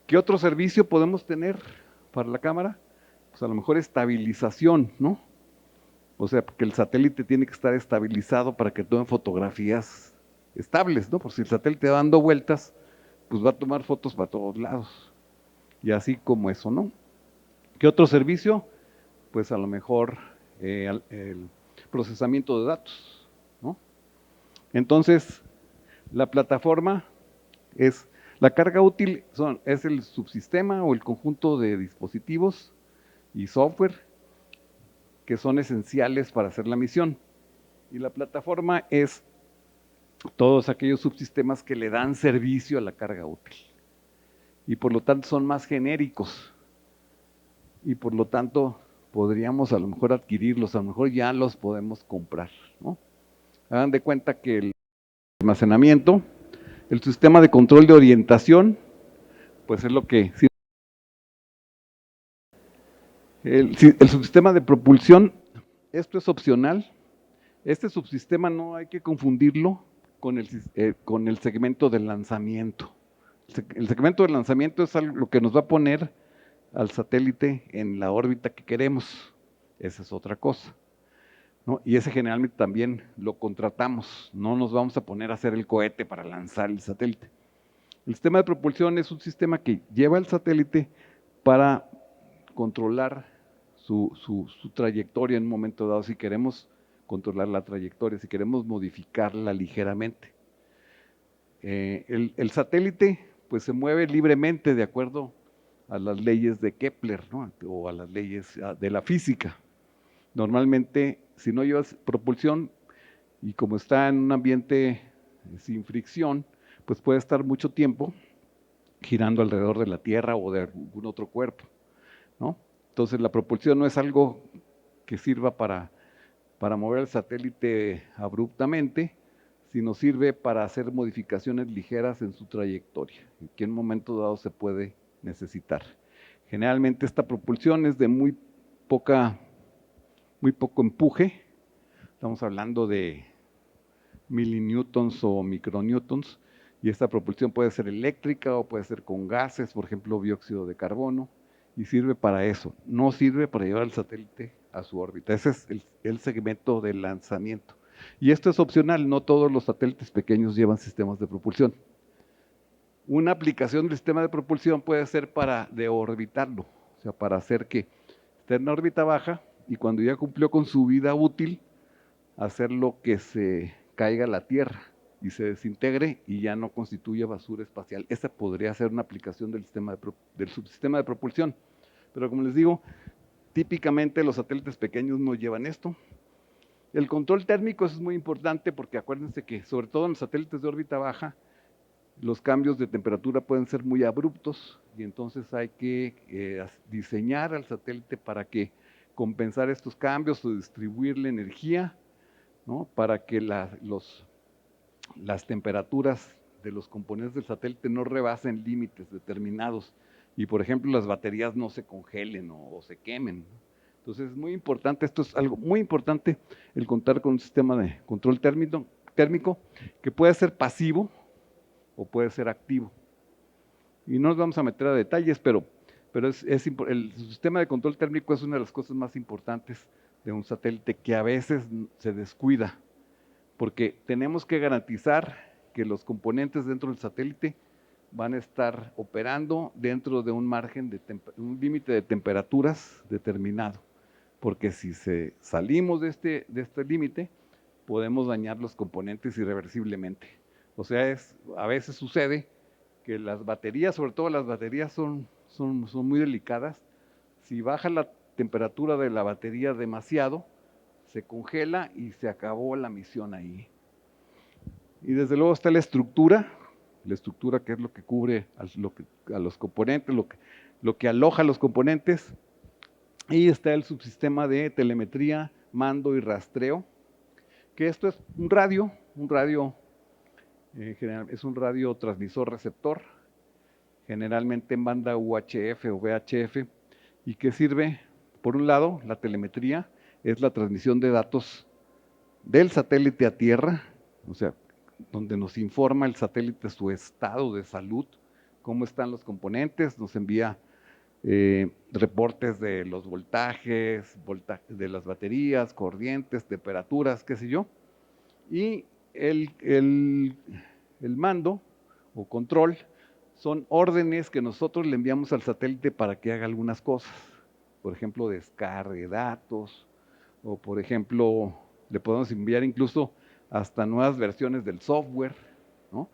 ¿Qué otro servicio podemos tener para la cámara? Pues a lo mejor estabilización, ¿no? O sea, porque el satélite tiene que estar estabilizado para que tomen fotografías estables, ¿no? Por si el satélite va dando vueltas, pues va a tomar fotos para todos lados. Y así como eso, ¿no? ¿Qué otro servicio? Pues a lo mejor el procesamiento de datos, ¿no? Entonces, la plataforma es, la carga útil es el subsistema o el conjunto de dispositivos y software que son esenciales para hacer la misión. Y la plataforma es todos aquellos subsistemas que le dan servicio a la carga útil. Y por lo tanto son más genéricos. Y por lo tanto podríamos a lo mejor adquirirlos, a lo mejor ya los podemos comprar, ¿no? Hagan de cuenta que el almacenamiento, el sistema de control de orientación, pues es lo que... El subsistema de propulsión, esto es opcional. Este subsistema no hay que confundirlo con el segmento de lanzamiento. El segmento de lanzamiento es lo que nos va a poner al satélite en la órbita que queremos. Esa es otra cosa, ¿no? Y ese generalmente también lo contratamos. No nos vamos a poner a hacer el cohete para lanzar el satélite. El sistema de propulsión es un sistema que lleva el satélite para controlar su trayectoria en un momento dado, si queremos controlar la trayectoria, si queremos modificarla ligeramente. El satélite pues se mueve libremente de acuerdo a las leyes de Kepler, ¿no? O a las leyes de la física. Normalmente, si no llevas propulsión y como está en un ambiente sin fricción, pues puede estar mucho tiempo girando alrededor de la Tierra o de algún otro cuerpo, ¿no? Entonces la propulsión no es algo que sirva para mover el satélite abruptamente, sino sirve para hacer modificaciones ligeras en su trayectoria, que en un momento dado se puede necesitar. Generalmente esta propulsión es de muy poco empuje, estamos hablando de milinewtons o micronewtons, y esta propulsión puede ser eléctrica o puede ser con gases, por ejemplo, dióxido de carbono, y sirve para eso, no sirve para llevar el satélite a su órbita. Ese es el segmento de lanzamiento. Y esto es opcional, no todos los satélites pequeños llevan sistemas de propulsión. Una aplicación del sistema de propulsión puede ser para deorbitarlo, o sea, para hacer que esté en órbita baja y cuando ya cumplió con su vida útil, hacerlo que se caiga a la Tierra y se desintegre y ya no constituya basura espacial. Esa podría ser una aplicación del subsistema de propulsión. Pero como les digo, típicamente los satélites pequeños no llevan esto. El control térmico es muy importante porque acuérdense que sobre todo en los satélites de órbita baja, los cambios de temperatura pueden ser muy abruptos y entonces hay que diseñar al satélite para que compensar estos cambios o distribuirle energía, ¿no? Para que las temperaturas de los componentes del satélite no rebasen límites determinados y, por ejemplo, las baterías no se congelen o se quemen. Entonces es muy importante, esto es algo muy importante, el contar con un sistema de control térmico que puede ser pasivo o puede ser activo. Y no nos vamos a meter a detalles, pero el sistema de control térmico es una de las cosas más importantes de un satélite que a veces se descuida, porque tenemos que garantizar que los componentes dentro del satélite van a estar operando dentro de un margen un límite de temperaturas determinado, porque si salimos de este límite, podemos dañar los componentes irreversiblemente. O sea, a veces sucede que las baterías, sobre todo las baterías, son muy delicadas. Si baja la temperatura de la batería demasiado, se congela y se acabó la misión ahí. Y desde luego está la estructura, la estructura que es lo que cubre a los componentes, lo que aloja los componentes. Y está el subsistema de telemetría, mando y rastreo, que esto es un radio es un radio transmisor receptor, generalmente en banda UHF o VHF, y que sirve, por un lado, la telemetría, es la transmisión de datos del satélite a tierra, o sea, donde nos informa el satélite su estado de salud, cómo están los componentes, nos envía reportes de los voltajes, de las baterías, corrientes, temperaturas, qué sé yo, y el mando o control son órdenes que nosotros le enviamos al satélite para que haga algunas cosas, por ejemplo, descargue datos, o por ejemplo, le podemos enviar incluso hasta nuevas versiones del software, ¿no?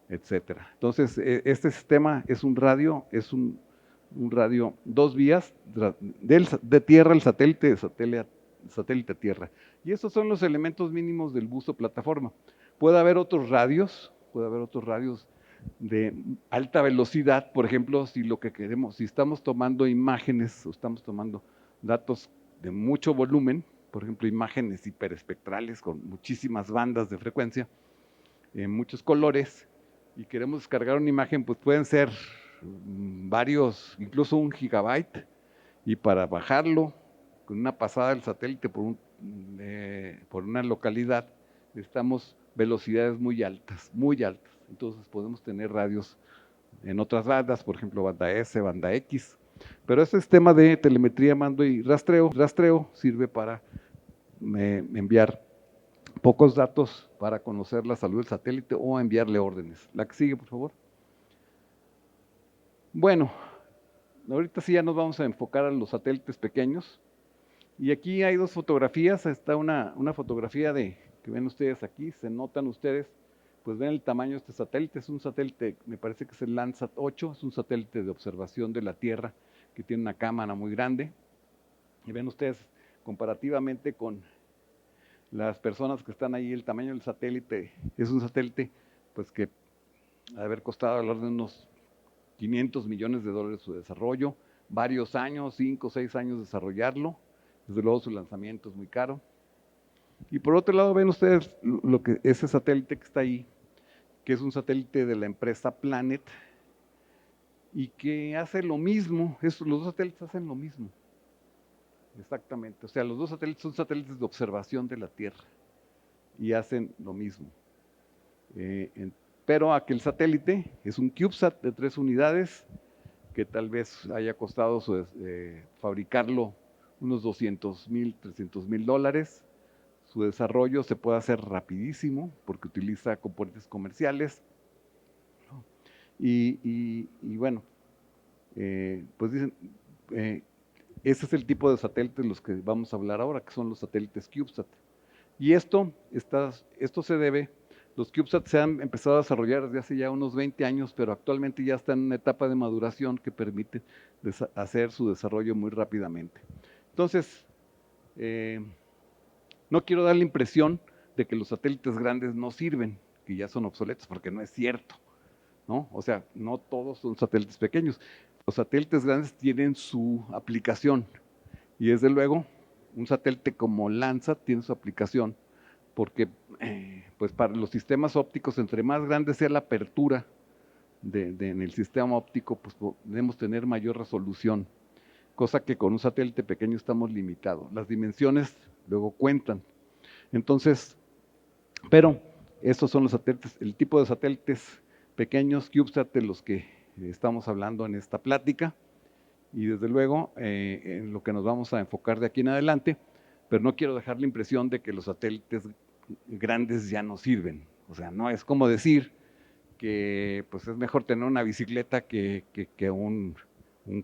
Etcétera. Entonces, este sistema es un radio, un radio 2 vías, de tierra al satélite, de satélite a tierra. Y estos son los elementos mínimos del buzo plataforma. Puede haber otros radios de alta velocidad, por ejemplo, si lo que queremos, si estamos tomando imágenes o estamos tomando datos de mucho volumen, por ejemplo, imágenes hiperespectrales con muchísimas bandas de frecuencia, en muchos colores, y queremos descargar una imagen, pues pueden ser varios, incluso 1 gigabyte, y para bajarlo con una pasada del satélite por una localidad, necesitamos velocidades muy altas, muy altas. Entonces podemos tener radios en otras bandas, por ejemplo, banda S, banda X. Pero este sistema de telemetría, mando y rastreo sirve para enviar pocos datos para conocer la salud del satélite o enviarle órdenes. La que sigue, por favor. Bueno, ahorita sí ya nos vamos a enfocar a los satélites pequeños. Y aquí hay 2 fotografías. Está una fotografía que ven ustedes aquí, se notan ustedes, pues ven el tamaño de este satélite. Es un satélite, me parece que es el Landsat 8, es un satélite de observación de la Tierra que tiene una cámara muy grande. Y ven ustedes, comparativamente con las personas que están ahí, el tamaño del satélite es un satélite pues que ha de haber costado alrededor de unos $500 millones su desarrollo, varios años, 5 o 6 años desarrollarlo. Desde luego su lanzamiento es muy caro. Y por otro lado ven ustedes ese satélite que está ahí, que es un satélite de la empresa Planet y que hace lo mismo. Los 2 satélites hacen lo mismo. Exactamente. O sea, los 2 satélites son satélites de observación de la Tierra y hacen lo mismo. Pero aquel satélite es un CubeSat de 3 unidades que tal vez haya costado fabricarlo unos $200,000, $300,000. Su desarrollo se puede hacer rapidísimo porque utiliza componentes comerciales. Y bueno, pues dicen, ese es el tipo de satélites de los que vamos a hablar ahora, que son los satélites CubeSat. Y esto se debe, los CubeSat se han empezado a desarrollar desde hace ya unos 20 años, pero actualmente ya están en una etapa de maduración que permite hacer su desarrollo muy rápidamente. Entonces, no quiero dar la impresión de que los satélites grandes no sirven, que ya son obsoletos, porque no es cierto, ¿no? O sea, no todos son satélites pequeños. Los satélites grandes tienen su aplicación y desde luego un satélite como Landsat tiene su aplicación porque pues para los sistemas ópticos, entre más grande sea la apertura en el sistema óptico, pues podemos tener mayor resolución, cosa que con un satélite pequeño estamos limitados. Las dimensiones luego cuentan. Entonces, pero estos son los satélites, el tipo de satélites pequeños, CubeSat, de los que estamos hablando en esta plática, y desde luego en lo que nos vamos a enfocar de aquí en adelante, pero no quiero dejar la impresión de que los satélites grandes ya no sirven. O sea, no es como decir que pues es mejor tener una bicicleta que un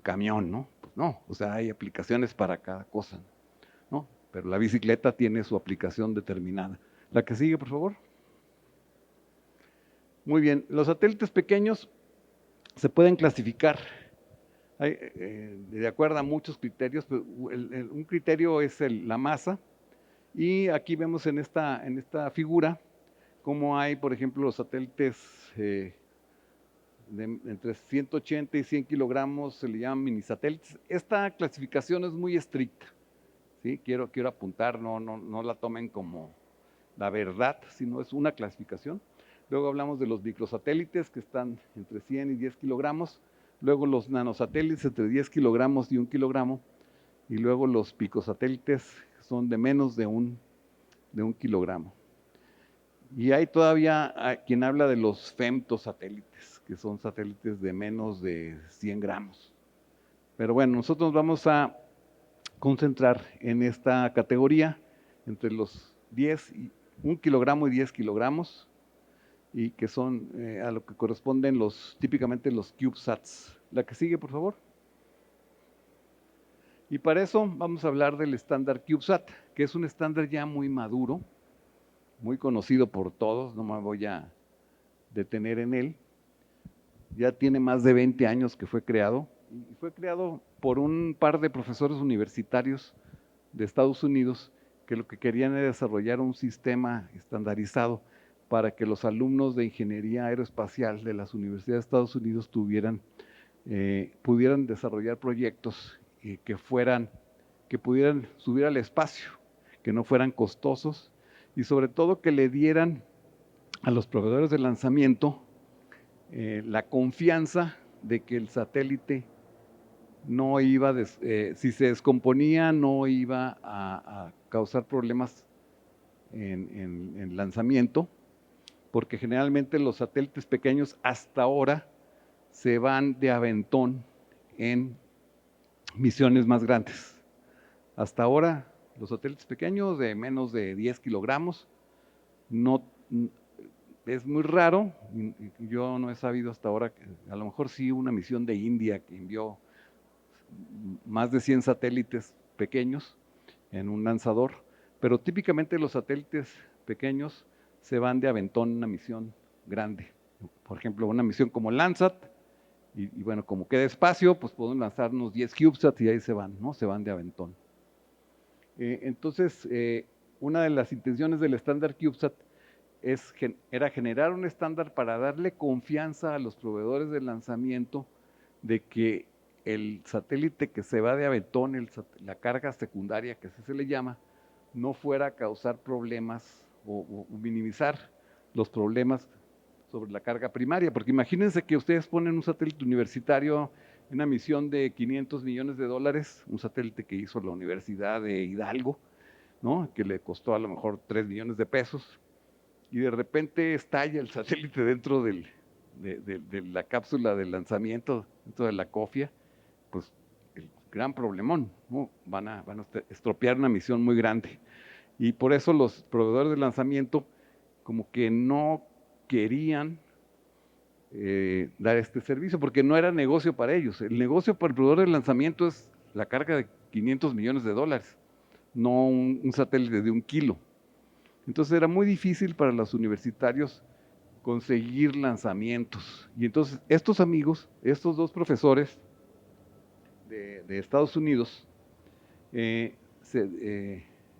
camión, ¿no? Pues no, o sea, hay aplicaciones para cada cosa, ¿no? Pero la bicicleta tiene su aplicación determinada. La que sigue, por favor. Muy bien, los satélites pequeños se pueden clasificar de acuerdo a muchos criterios, pero un criterio es la masa, y aquí vemos en esta figura cómo hay, por ejemplo, los satélites entre 180 y 100 kilogramos se le llaman minisatélites. Esta clasificación es muy estricta, ¿sí? Quiero apuntar, no la tomen como la verdad, sino es una clasificación. Luego hablamos de los microsatélites, que están entre 100 y 10 kilogramos. Luego los nanosatélites entre 10 kilogramos y 1 kilogramo. Y luego los picosatélites son de menos de un kilogramo. Y hay todavía quien habla de los femtosatélites, que son satélites de menos de 100 gramos. Pero bueno, nosotros vamos a concentrar en esta categoría entre los 1 kilogramo y 10 kilogramos, y que son a lo que corresponden típicamente los CubeSats. La que sigue, por favor. Y para eso vamos a hablar del estándar CubeSat, que es un estándar ya muy maduro, muy conocido por todos, no me voy a detener en él. Ya tiene más de 20 años que fue creado, y fue creado por un par de profesores universitarios de Estados Unidos que lo que querían era desarrollar un sistema estandarizado para que los alumnos de ingeniería aeroespacial de las universidades de Estados Unidos pudieran desarrollar proyectos que pudieran subir al espacio, que no fueran costosos, y sobre todo que le dieran a los proveedores de lanzamiento la confianza de que el satélite no iba, si se descomponía, no iba a causar problemas en lanzamiento, porque generalmente los satélites pequeños hasta ahora se van de aventón en misiones más grandes. Hasta ahora, los satélites pequeños de menos de 10 kilogramos, es muy raro. Yo no he sabido hasta ahora, a lo mejor sí una misión de India que envió más de 100 satélites pequeños en un lanzador, pero típicamente los satélites pequeños se van de aventón en una misión grande. Por ejemplo, una misión como Landsat, y bueno, como queda espacio, pues podemos lanzar unos 10 CubeSats y ahí se van, ¿no? Se van de aventón. Entonces, una de las intenciones del estándar CubeSat era generar un estándar para darle confianza a los proveedores de lanzamiento de que el satélite que se va de aventón, la carga secundaria, que así se le llama, no fuera a causar problemas o minimizar los problemas sobre la carga primaria, porque imagínense que ustedes ponen un satélite universitario en una misión de $500 millones, un satélite que hizo la Universidad de Hidalgo, ¿no? Que le costó a lo mejor 3 millones de pesos, y de repente estalla el satélite dentro de la cápsula de lanzamiento, dentro de la cofia, pues el gran problemón, ¿no? Van a estropear una misión muy grande. Y por eso los proveedores de lanzamiento como que no querían dar este servicio, porque no era negocio para ellos. El negocio para el proveedor de lanzamiento es la carga de $500 millones, no un satélite de 1 kilo. Entonces era muy difícil para los universitarios conseguir lanzamientos. Y entonces estos amigos, estos dos profesores de Estados Unidos,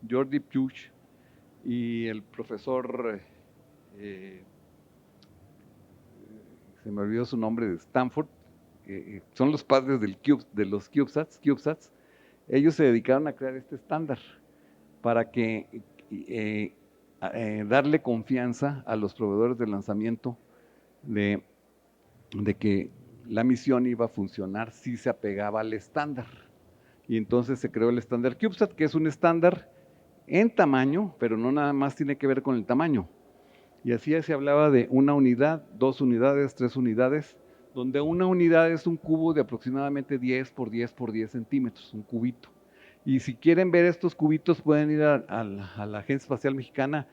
Jordi Puig y el profesor, se me olvidó su nombre, de Stanford, son los padres de los CubeSats. Ellos se dedicaron a crear este estándar para que darle confianza a los proveedores de lanzamiento de que la misión iba a funcionar si se apegaba al estándar. Y entonces se creó el estándar CubeSat, que es un estándar en tamaño, pero no nada más tiene que ver con el tamaño. Y así se hablaba de 1 unidad, 2 unidades, 3 unidades, donde 1 unidad es un cubo de aproximadamente 10 por 10 por 10 centímetros, un cubito. Y si quieren ver estos cubitos, pueden ir a la Agencia Espacial Mexicana,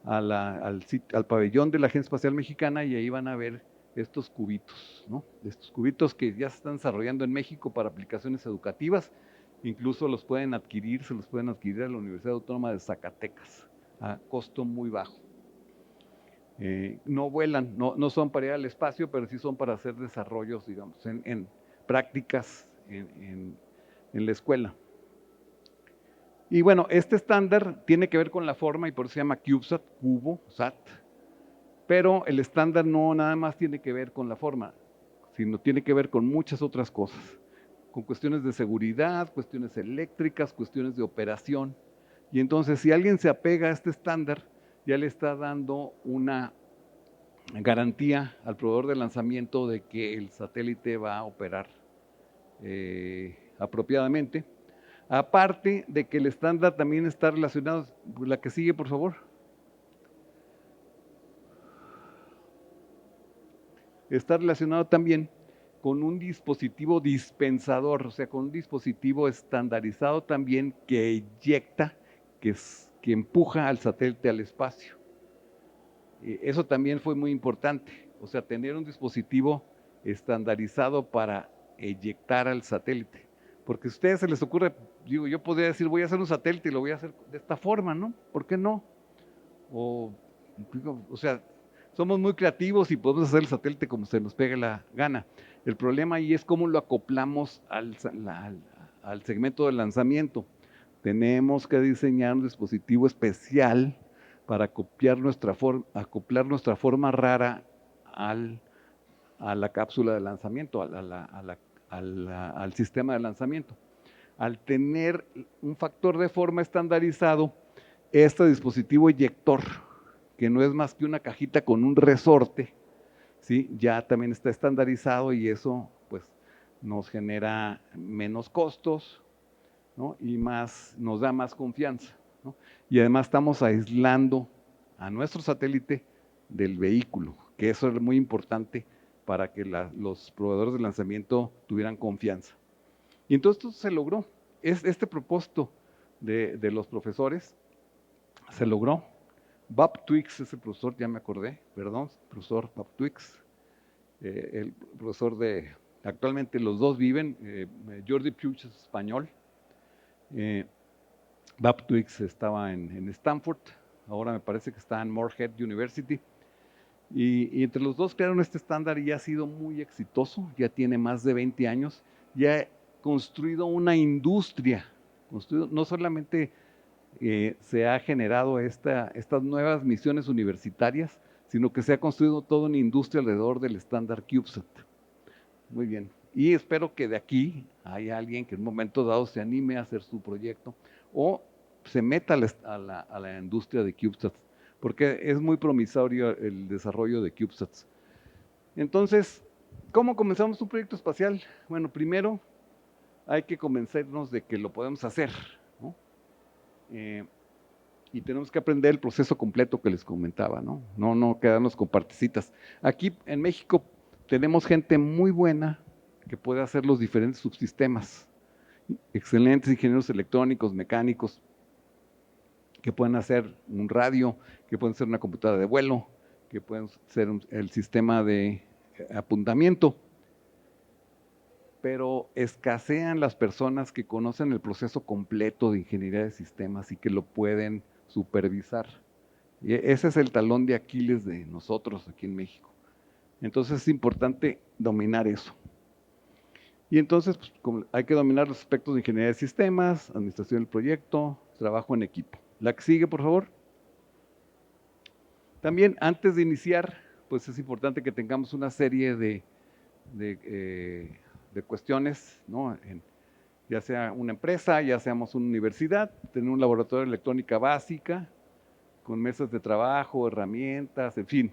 al pabellón de la Agencia Espacial Mexicana, y ahí van a ver estos cubitos, ¿no? Estos cubitos que ya se están desarrollando en México para aplicaciones educativas. Incluso se los pueden adquirir a la Universidad Autónoma de Zacatecas a costo muy bajo. No vuelan, no son para ir al espacio, pero sí son para hacer desarrollos, digamos, en prácticas en la escuela. Y bueno, este estándar tiene que ver con la forma y por eso se llama CubeSat, cubo, SAT. Pero el estándar no nada más tiene que ver con la forma. sino tiene que ver con muchas otras cosas, con cuestiones de seguridad, cuestiones eléctricas, cuestiones de operación. Y entonces, si alguien se apega a este estándar, ya le está dando una garantía al proveedor de lanzamiento de que el satélite va a operar apropiadamente. Aparte de que el estándar también está relacionado, la que sigue, por favor. Está relacionado también con un dispositivo dispensador, o sea, con un dispositivo estandarizado también que eyecta, que empuja al satélite al espacio. Eso también fue muy importante, o sea, tener un dispositivo estandarizado para eyectar al satélite. Porque a ustedes se les ocurre, digo, yo podría decir, voy a hacer un satélite y lo voy a hacer de esta forma, ¿no? ¿Por qué no? O sea, somos muy creativos y podemos hacer el satélite como se nos pegue la gana. El problema ahí es cómo lo acoplamos al segmento de lanzamiento. Tenemos que diseñar un dispositivo especial para acoplar nuestra forma rara a la cápsula de lanzamiento, al sistema de lanzamiento. Al tener un factor de forma estandarizado, este dispositivo eyector, que no es más que una cajita con un resorte, ¿sí? Ya también está estandarizado y eso pues nos genera menos costos, ¿no? Y nos da más confianza, ¿no? Y además estamos aislando a nuestro satélite del vehículo, que eso es muy importante para que los proveedores de lanzamiento tuvieran confianza. Y entonces esto se logró. Este propósito de los profesores se logró. Bob Twix es el profesor, ya me acordé, perdón, profesor Bob Twix, el profesor actualmente los dos viven, Jordi Puig es español, Bob Twix estaba en Stanford, ahora me parece que está en Moorhead University, y entre los dos crearon este estándar y ha sido muy exitoso, ya tiene más de 20 años, ya ha construido una industria, no solamente se ha generado estas nuevas misiones universitarias, sino que se ha construido toda una industria alrededor del estándar CubeSat. Muy bien. Y espero que de aquí haya alguien que en un momento dado se anime a hacer su proyecto o se meta a la industria de CubeSats, porque es muy promisorio el desarrollo de CubeSats. Entonces, ¿cómo comenzamos un proyecto espacial? Bueno, primero hay que convencernos de que lo podemos hacer, ¿no? Y tenemos que aprender el proceso completo que les comentaba, ¿no? No quedarnos con partecitas. Aquí en México tenemos gente muy buena que puede hacer los diferentes subsistemas. Excelentes ingenieros electrónicos, mecánicos, que pueden hacer un radio, que pueden hacer una computadora de vuelo, que pueden hacer el sistema de apuntamiento. Pero escasean las personas que conocen el proceso completo de ingeniería de sistemas y que lo pueden supervisar. Y ese es el talón de Aquiles de nosotros aquí en México. Entonces es importante dominar eso. Y entonces pues, hay que dominar los aspectos de ingeniería de sistemas, administración del proyecto, trabajo en equipo. La que sigue, por favor. También antes de iniciar, pues es importante que tengamos una serie de cuestiones, ¿no? Ya sea una empresa, ya seamos una universidad, tener un laboratorio de electrónica básica, con mesas de trabajo, herramientas, en fin.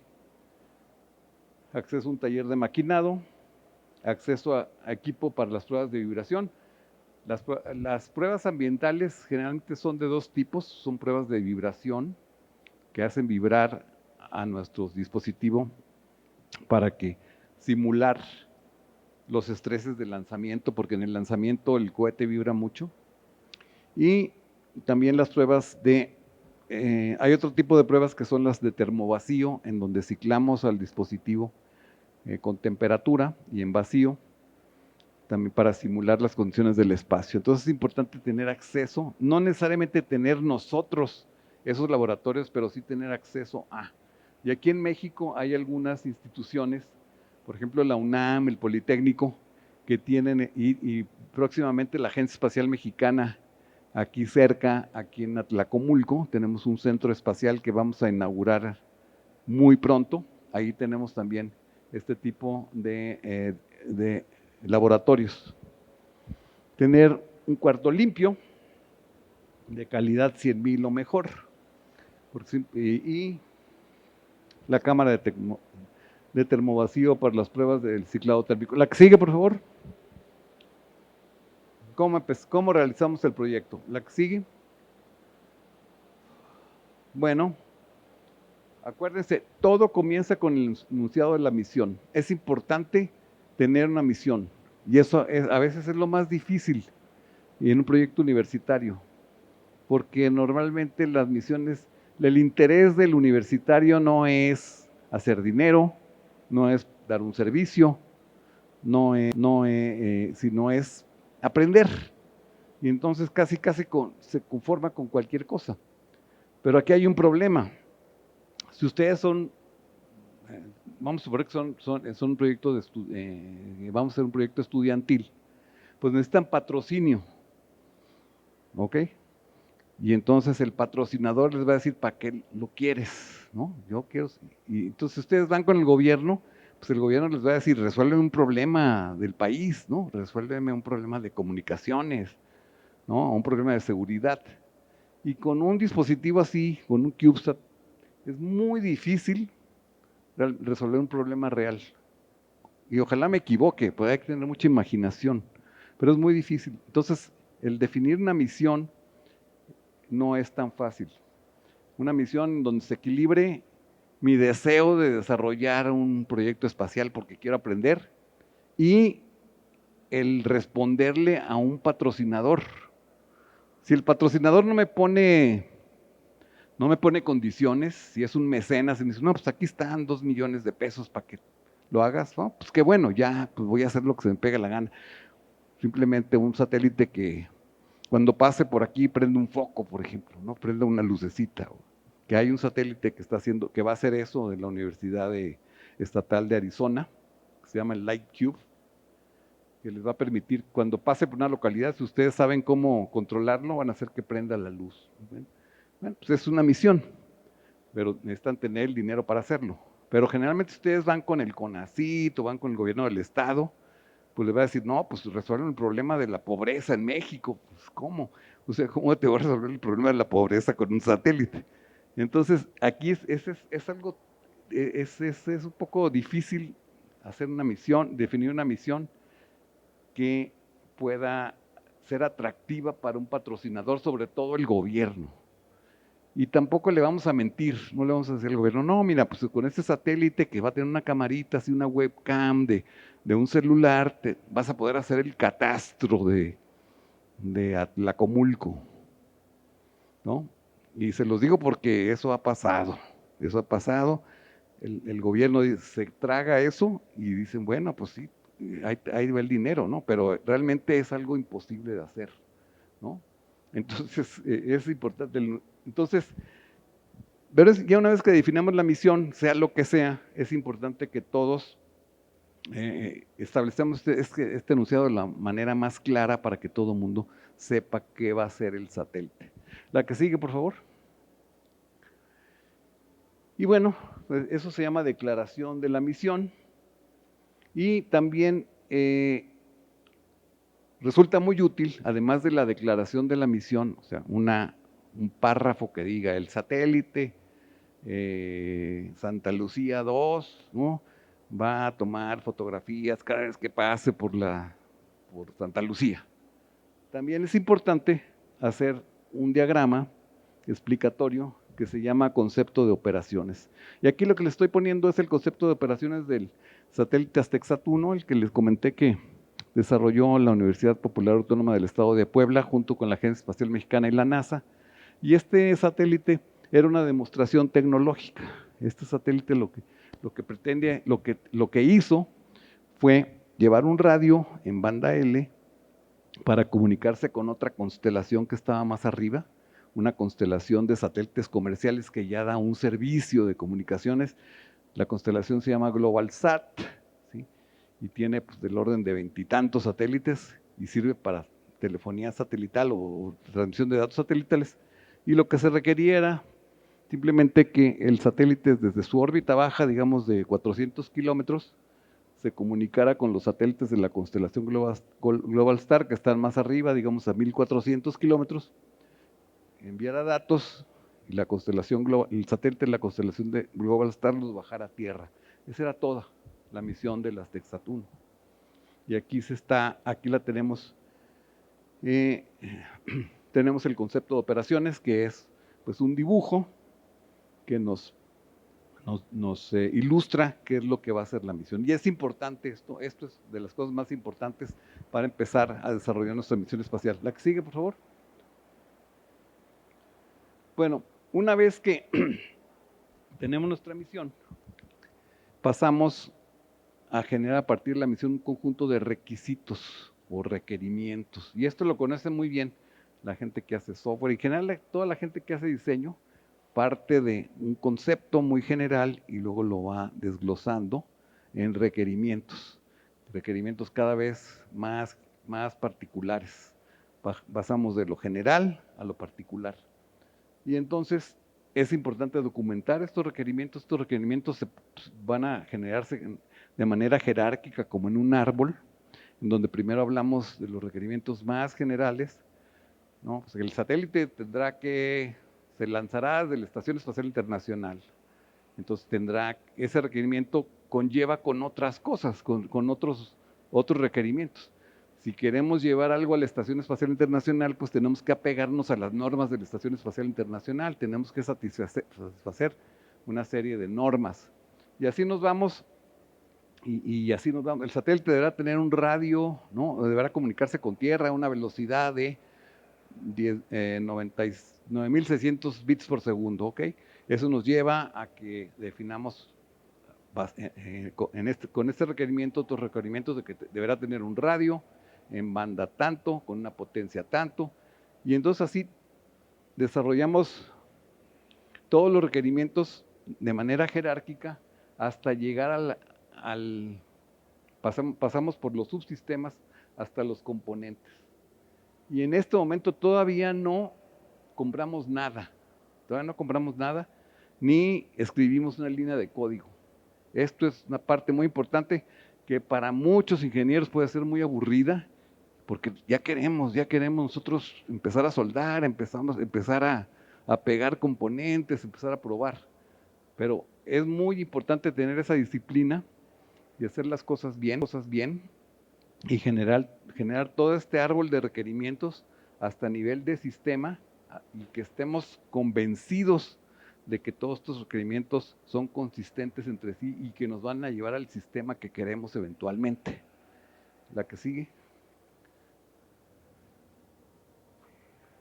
Acceso a un taller de maquinado, acceso a equipo para las pruebas de vibración. Las pruebas ambientales generalmente son de dos tipos, son pruebas de vibración que hacen vibrar a nuestro dispositivo para que simular los estreses del lanzamiento, porque en el lanzamiento el cohete vibra mucho. Y también las pruebas hay otro tipo de pruebas que son las de termovacío, en donde ciclamos al dispositivo con temperatura y en vacío, también para simular las condiciones del espacio. Entonces es importante tener acceso, no necesariamente tener nosotros esos laboratorios, pero sí tener acceso a. Y aquí en México hay algunas instituciones, por ejemplo la UNAM, el Politécnico, que tienen, y próximamente la Agencia Espacial Mexicana, aquí cerca, aquí en Atlacomulco, tenemos un centro espacial que vamos a inaugurar muy pronto. Ahí tenemos también este tipo de de laboratorios. Tener un cuarto limpio, de calidad 100,000 o mejor, y la cámara de termovacío para las pruebas del ciclado térmico. La que sigue, por favor. ¿Cómo realizamos el proyecto? La que sigue. Bueno, acuérdense, todo comienza con el enunciado de la misión. Es importante tener una misión, y eso a veces es lo más difícil en un proyecto universitario, porque normalmente las misiones, el interés del universitario no es hacer dinero, no es dar un servicio, sino es aprender. Y entonces casi se conforma con cualquier cosa. Pero aquí hay un problema. Si ustedes vamos a suponer que son un proyecto vamos a hacer un proyecto estudiantil, pues necesitan patrocinio, ¿ok? Y entonces el patrocinador les va a decir, ¿para qué lo quieres? ¿No? Yo quiero. Y entonces ustedes van con el gobierno, pues el gobierno les va a decir, resuélveme un problema del país, ¿no? Resuélveme un problema de comunicaciones, ¿no? Un problema de seguridad. Y con un dispositivo así, con un CubeSat, es muy difícil resolver un problema real. Y ojalá me equivoque, puede tener mucha imaginación, pero es muy difícil. Entonces, el definir una misión no es tan fácil. Una misión donde se equilibre mi deseo de desarrollar un proyecto espacial porque quiero aprender y el responderle a un patrocinador. Si el patrocinador no me pone condiciones, si es un mecenas y me dice, no, pues aquí están 2 millones de pesos para que lo hagas, ¿no? Pues qué bueno, ya pues voy a hacer lo que se me pegue la gana. Simplemente un satélite que cuando pase por aquí prende un foco, por ejemplo, ¿no? Prende una lucecita. Que hay un satélite que va a hacer eso de la Universidad Estatal de Arizona, que se llama el LightCube, que les va a permitir, cuando pase por una localidad, si ustedes saben cómo controlarlo, van a hacer que prenda la luz. Bueno, pues es una misión, pero necesitan tener el dinero para hacerlo. Pero generalmente ustedes van con el CONACYT o van con el gobierno del estado, pues les va a decir, no, pues resuelven el problema de la pobreza en México. Pues ¿cómo? O sea, ¿cómo te va a resolver el problema de la pobreza con un satélite? Entonces, aquí es algo, es un poco difícil hacer una misión, definir una misión que pueda ser atractiva para un patrocinador, sobre todo el gobierno. Y tampoco le vamos a mentir, no le vamos a decir al gobierno, no, mira, pues con este satélite que va a tener una camarita, así una webcam de un celular, vas a poder hacer el catastro de Atlacomulco, ¿no? Y se los digo porque eso ha pasado, el gobierno se traga eso y dicen, bueno, pues sí, ahí va el dinero, ¿no? Pero realmente es algo imposible de hacer, ¿no? Entonces, es importante. Entonces, pero ya una vez que definamos la misión, sea lo que sea, es importante que todos establecemos este enunciado de la manera más clara para que todo el mundo sepa qué va a ser el satélite. La que sigue, por favor. Y bueno, pues eso se llama declaración de la misión. Y también resulta muy útil, además de la declaración de la misión, o sea, un párrafo que diga el satélite Santa Lucía 2, ¿no? Va a tomar fotografías cada vez que pase por Santa Lucía. También es importante hacer un diagrama explicatorio que se llama concepto de operaciones. Y aquí lo que les estoy poniendo es el concepto de operaciones del satélite Aztec-SAT 1, el que les comenté que desarrolló la Universidad Popular Autónoma del Estado de Puebla junto con la Agencia Espacial Mexicana y la NASA. Y este satélite era una demostración tecnológica. Este satélite lo que hizo fue llevar un radio en banda L para comunicarse con otra constelación que estaba más arriba, una constelación de satélites comerciales que ya da un servicio de comunicaciones. La constelación se llama GlobalSat, ¿sí? Y tiene pues, del orden de 20 y tantos satélites y sirve para telefonía satelital o transmisión de datos satelitales. Y lo que se requería era simplemente que el satélite desde su órbita baja, digamos de 400 kilómetros, se comunicara con los satélites de la constelación Globalstar, que están más arriba, digamos a 1400 kilómetros, enviara datos y la constelación el satélite de la constelación de Globalstar los bajara a Tierra. Esa era toda la misión de las Texat-1. Y aquí la tenemos. Tenemos el concepto de operaciones, que es pues un dibujo que nos ilustra qué es lo que va a ser la misión. Y es importante esto es de las cosas más importantes para empezar a desarrollar nuestra misión espacial. La que sigue, por favor. Bueno, una vez que tenemos nuestra misión, pasamos a generar a partir de la misión un conjunto de requisitos o requerimientos. Y esto lo conoce muy bien la gente que hace software y en general toda la gente que hace diseño, parte de un concepto muy general y luego lo va desglosando en requerimientos. Requerimientos cada vez más particulares. Pasamos de lo general a lo particular. Y entonces es importante documentar estos requerimientos. Estos requerimientos van a generarse de manera jerárquica como en un árbol, en donde primero hablamos de los requerimientos más generales, ¿no? Pues el satélite se lanzará de la Estación Espacial Internacional. Entonces ese requerimiento conlleva con otras cosas, con otros requerimientos. Si queremos llevar algo a la Estación Espacial Internacional, pues tenemos que apegarnos a las normas de la Estación Espacial Internacional, tenemos que satisfacer una serie de normas. Y así nos vamos, y así nos vamos. El satélite deberá tener un radio, ¿no? Deberá comunicarse con Tierra a una velocidad de 9.600 bits por segundo, ¿ok? Eso nos lleva a que definamos con este requerimiento, otros requerimientos de que deberá tener un radio en banda tanto, con una potencia tanto, y entonces así desarrollamos todos los requerimientos de manera jerárquica hasta llegar pasamos por los subsistemas hasta los componentes. Y en este momento todavía no compramos nada, ni escribimos una línea de código. Esto es una parte muy importante que para muchos ingenieros puede ser muy aburrida, porque ya queremos nosotros empezar a soldar, empezar a pegar componentes, empezar a probar. Pero es muy importante tener esa disciplina y hacer las cosas bien, y generar todo este árbol de requerimientos hasta nivel de sistema, y que estemos convencidos de que todos estos requerimientos son consistentes entre sí y que nos van a llevar al sistema que queremos eventualmente. La que sigue.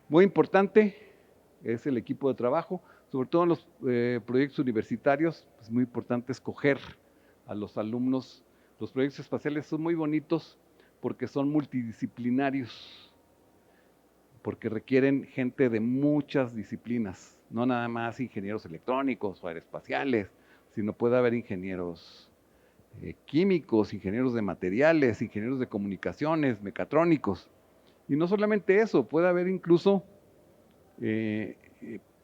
Muy importante es el equipo de trabajo, sobre todo en los proyectos universitarios. Es muy importante escoger a los alumnos. Los proyectos espaciales son muy bonitos porque son multidisciplinarios, porque requieren gente de muchas disciplinas, no nada más ingenieros electrónicos o aeroespaciales, sino puede haber ingenieros químicos, ingenieros de materiales, ingenieros de comunicaciones, mecatrónicos. Y no solamente eso, puede haber incluso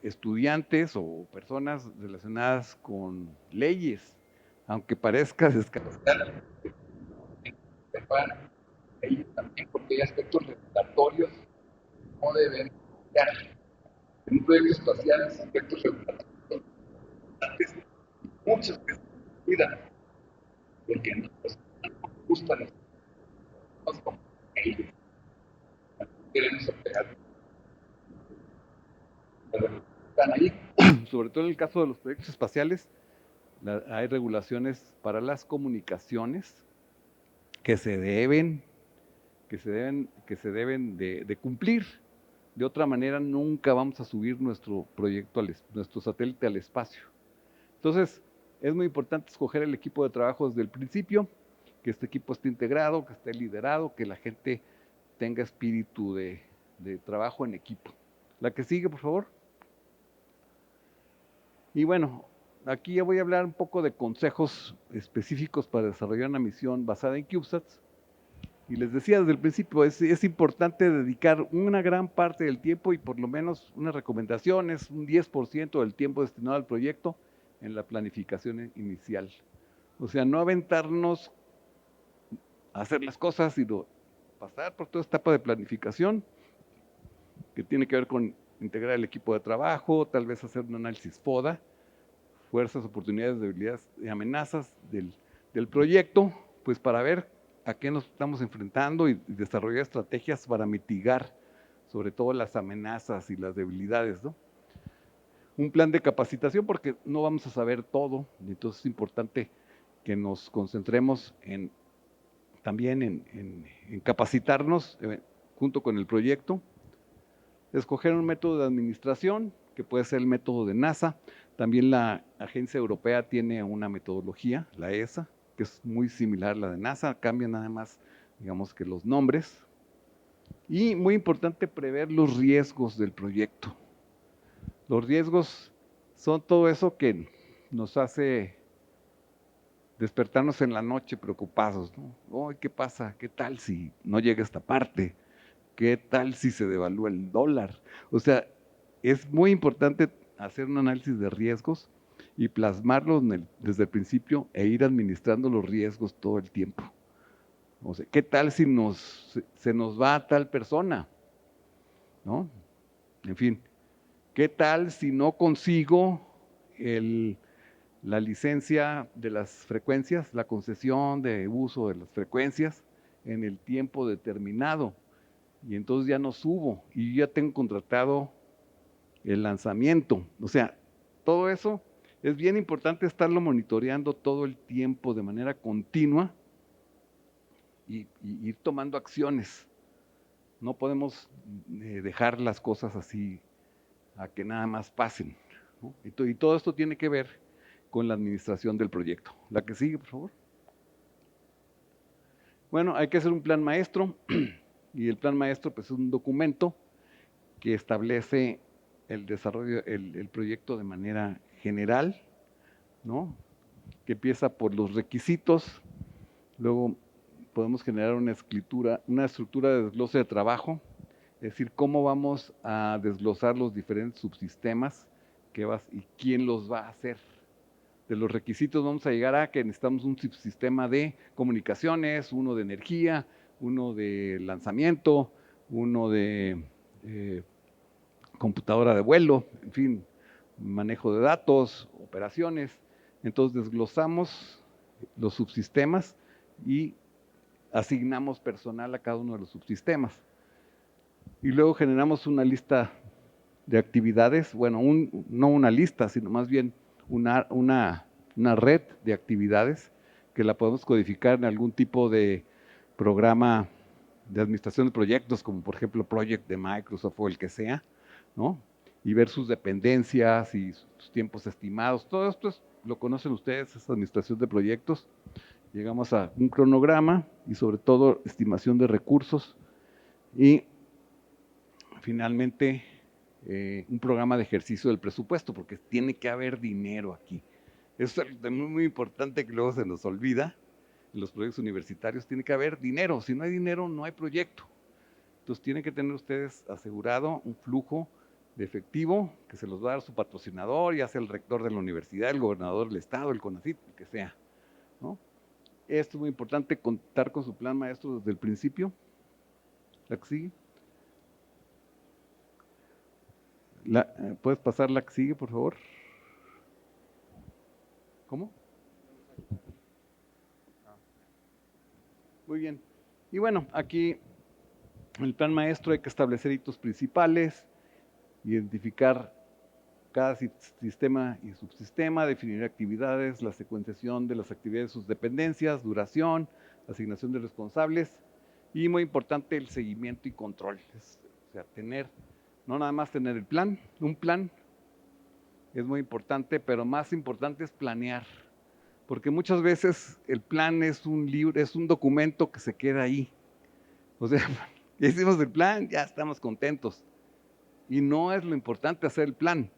estudiantes o personas relacionadas con leyes, aunque parezca descabellado. Ellos también, porque hay aspectos regulatorios que no deben cambiar. En un proyecto espacial, aspectos regulatorios importantes, muchos que se cuidan, porque no nos gustan los como ellos. Queremos operar. Están ahí. Sobre todo en el caso de los proyectos espaciales, hay regulaciones para las comunicaciones que se deben de cumplir. De otra manera, nunca vamos a subir nuestro satélite al espacio. Entonces, es muy importante escoger el equipo de trabajo desde el principio, que este equipo esté integrado, que esté liderado, que la gente tenga espíritu de trabajo en equipo. La que sigue, por favor. Y bueno, aquí ya voy a hablar un poco de consejos específicos para desarrollar una misión basada en CubeSats. Y les decía desde el principio, es importante dedicar una gran parte del tiempo y por lo menos unas recomendaciones, un 10% del tiempo destinado al proyecto en la planificación inicial. O sea, no aventarnos hacer las cosas, sino pasar por toda esta etapa de planificación, que tiene que ver con integrar el equipo de trabajo, tal vez hacer un análisis FODA, fuerzas, oportunidades, debilidades y amenazas del proyecto, pues para ver a qué nos estamos enfrentando y desarrollar estrategias para mitigar sobre todo las amenazas y las debilidades, ¿no? Un plan de capacitación porque no vamos a saber todo, entonces es importante que nos concentremos también en capacitarnos junto con el proyecto. Escoger un método de administración, que puede ser el método de NASA. También la agencia europea tiene una metodología, la ESA, que es muy similar a la de NASA, cambia nada más, digamos que los nombres. Y muy importante prever los riesgos del proyecto. Los riesgos son todo eso que nos hace despertarnos en la noche preocupados, ¿no? Oh, ¿qué pasa? ¿Qué tal si no llega esta parte? ¿Qué tal si se devalúa el dólar? O sea, es muy importante hacer un análisis de riesgos y plasmarlos desde el principio e ir administrando los riesgos todo el tiempo. O sea, ¿qué tal si se nos va tal persona? ¿No? En fin, ¿qué tal si no consigo la licencia de las frecuencias, la concesión de uso de las frecuencias en el tiempo determinado? Y entonces ya no subo y yo ya tengo contratado el lanzamiento. O sea, todo eso es bien importante estarlo monitoreando todo el tiempo de manera continua y ir tomando acciones. No podemos dejar las cosas así a que nada más pasen, ¿no? Y todo esto tiene que ver con la administración del proyecto. La que sigue, por favor. Bueno, hay que hacer un plan maestro y el plan maestro pues, es un documento que establece el desarrollo, el proyecto de manera general, ¿no? Que empieza por los requisitos, luego podemos generar una estructura de desglose de trabajo, es decir, cómo vamos a desglosar los diferentes subsistemas y quién los va a hacer. De los requisitos vamos a llegar a que necesitamos un subsistema de comunicaciones, uno de energía, uno de lanzamiento, uno de computadora de vuelo, en fin, manejo de datos, operaciones. Entonces desglosamos los subsistemas y asignamos personal a cada uno de los subsistemas. Y luego generamos una lista de actividades, bueno, no una lista, sino más bien una red de actividades que la podemos codificar en algún tipo de programa de administración de proyectos, como por ejemplo Project de Microsoft o el que sea, ¿no? Y ver sus dependencias y sus tiempos estimados. Todo esto lo conocen ustedes, es administración de proyectos. Llegamos a un cronograma y sobre todo estimación de recursos y finalmente un programa de ejercicio del presupuesto, porque tiene que haber dinero aquí. Eso es muy, muy importante que luego se nos olvida. En los proyectos universitarios tiene que haber dinero. Si no hay dinero, no hay proyecto. Entonces tienen que tener ustedes asegurado un flujo de efectivo que se los va a dar su patrocinador, ya sea el rector de la universidad, el gobernador del estado, el CONACYT, el que sea, ¿no? Esto es muy importante, contar con su plan maestro desde el principio. La que sigue. ¿Puedes pasar la que sigue, por favor? ¿Cómo? Muy bien. Y bueno, aquí en el plan maestro hay que establecer hitos principales, identificar cada sistema y subsistema, definir actividades, la secuenciación de las actividades, sus dependencias, duración, asignación de responsables y muy importante el seguimiento y control. O sea, no nada más tener el plan, un plan es muy importante, pero más importante es planear, porque muchas veces el plan es un libro, es un documento que se queda ahí. O sea, ya hicimos el plan, ya estamos contentos. Y no es lo importante hacer el plan.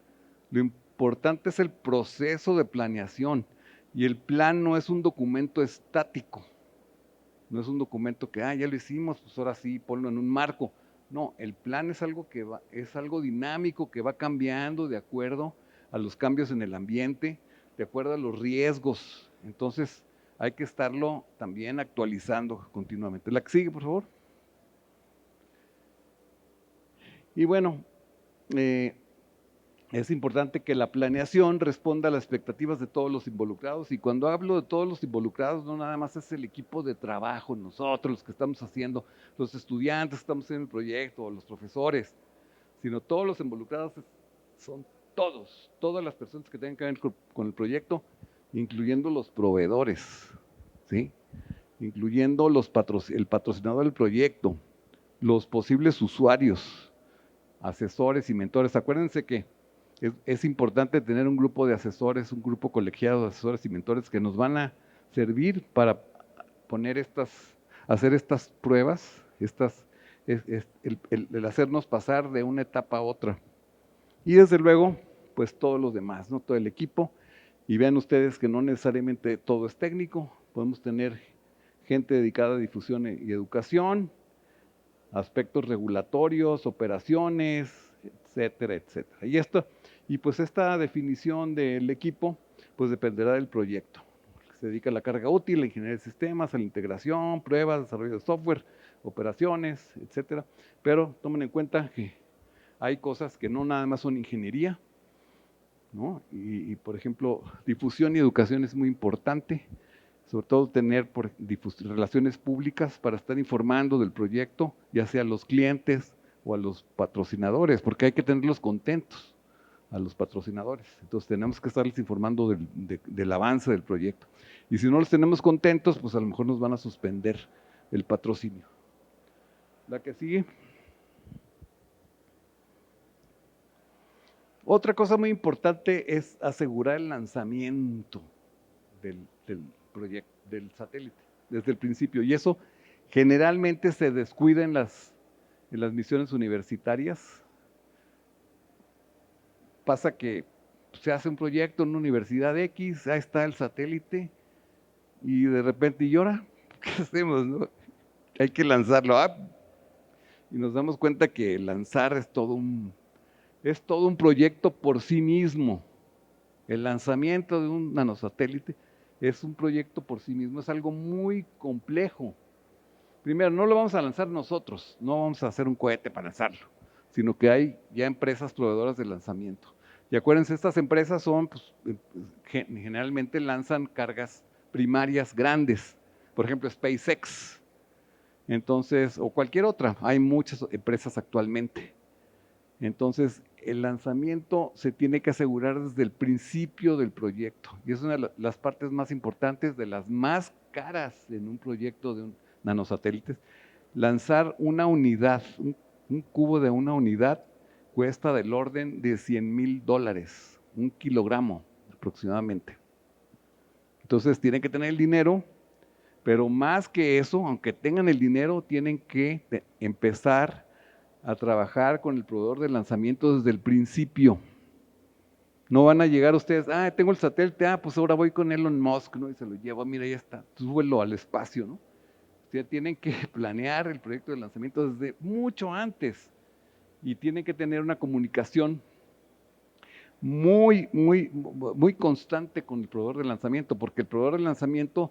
Lo importante es el proceso de planeación. Y el plan no es un documento estático. No es un documento que, ya lo hicimos, pues ahora sí, ponlo en un marco. No, el plan es algo es algo dinámico que va cambiando de acuerdo a los cambios en el ambiente, de acuerdo a los riesgos. Entonces, hay que estarlo también actualizando continuamente. La que sigue, por favor. Y bueno, es importante que la planeación responda a las expectativas de todos los involucrados, y cuando hablo de todos los involucrados, no nada más es el equipo de trabajo, nosotros los que estamos haciendo, los estudiantes que estamos haciendo el proyecto, o los profesores, sino todos los involucrados son todas las personas que tengan que ver con el proyecto, incluyendo los proveedores, ¿sí? Incluyendo el patrocinador del proyecto, los posibles usuarios, asesores y mentores. Acuérdense que es importante tener un grupo de asesores, un grupo colegiado de asesores y mentores que nos van a servir para hacer estas pruebas, el hacernos pasar de una etapa a otra. Y desde luego, pues todos los demás, ¿no? Todo el equipo. Y vean ustedes que no necesariamente todo es técnico, podemos tener gente dedicada a difusión y educación, aspectos regulatorios, operaciones, etcétera, etcétera. Y pues esta definición del equipo, pues dependerá del proyecto. Se dedica a la carga útil, la ingeniería de sistemas, a la integración, pruebas, desarrollo de software, operaciones, etcétera. Pero tomen en cuenta que hay cosas que no nada más son ingeniería, ¿no? Y por ejemplo, difusión y educación es muy importante, sobre todo tener relaciones públicas para estar informando del proyecto, ya sea a los clientes o a los patrocinadores, porque hay que tenerlos contentos a los patrocinadores. Entonces tenemos que estarles informando del avance del proyecto. Y si no los tenemos contentos, pues a lo mejor nos van a suspender el patrocinio. La que sigue. Otra cosa muy importante es asegurar el lanzamiento del proyecto, del satélite, desde el principio. Y eso generalmente se descuida en las misiones universitarias. Pasa que se hace un proyecto en una universidad X, ahí está el satélite, y de repente, ¿y ahora qué hacemos, no? Hay que lanzarlo. Y nos damos cuenta que lanzar es todo un proyecto por sí mismo. El lanzamiento de un nanosatélite es un proyecto por sí mismo, es algo muy complejo. Primero, no lo vamos a lanzar nosotros, no vamos a hacer un cohete para lanzarlo, sino que hay ya empresas proveedoras de lanzamiento. Y acuérdense, estas empresas generalmente lanzan cargas primarias grandes, por ejemplo SpaceX, entonces, o cualquier otra, hay muchas empresas actualmente. Entonces, el lanzamiento se tiene que asegurar desde el principio del proyecto, y es una de las partes más importantes, de las más caras en un proyecto de un nanosatélites. Lanzar una unidad, un cubo de una unidad, cuesta del orden de $100,000, 1 kilogramo aproximadamente. Entonces tienen que tener el dinero, pero más que eso, aunque tengan el dinero, tienen que empezar a trabajar con el proveedor de lanzamiento desde el principio. No van a llegar ustedes, tengo el satélite, pues ahora voy con Elon Musk, ¿no? Y se lo llevo, mira, ya está, súbelo al espacio, ¿no? Ustedes tienen que planear el proyecto de lanzamiento desde mucho antes, y tienen que tener una comunicación muy constante con el proveedor de lanzamiento, porque el proveedor de lanzamiento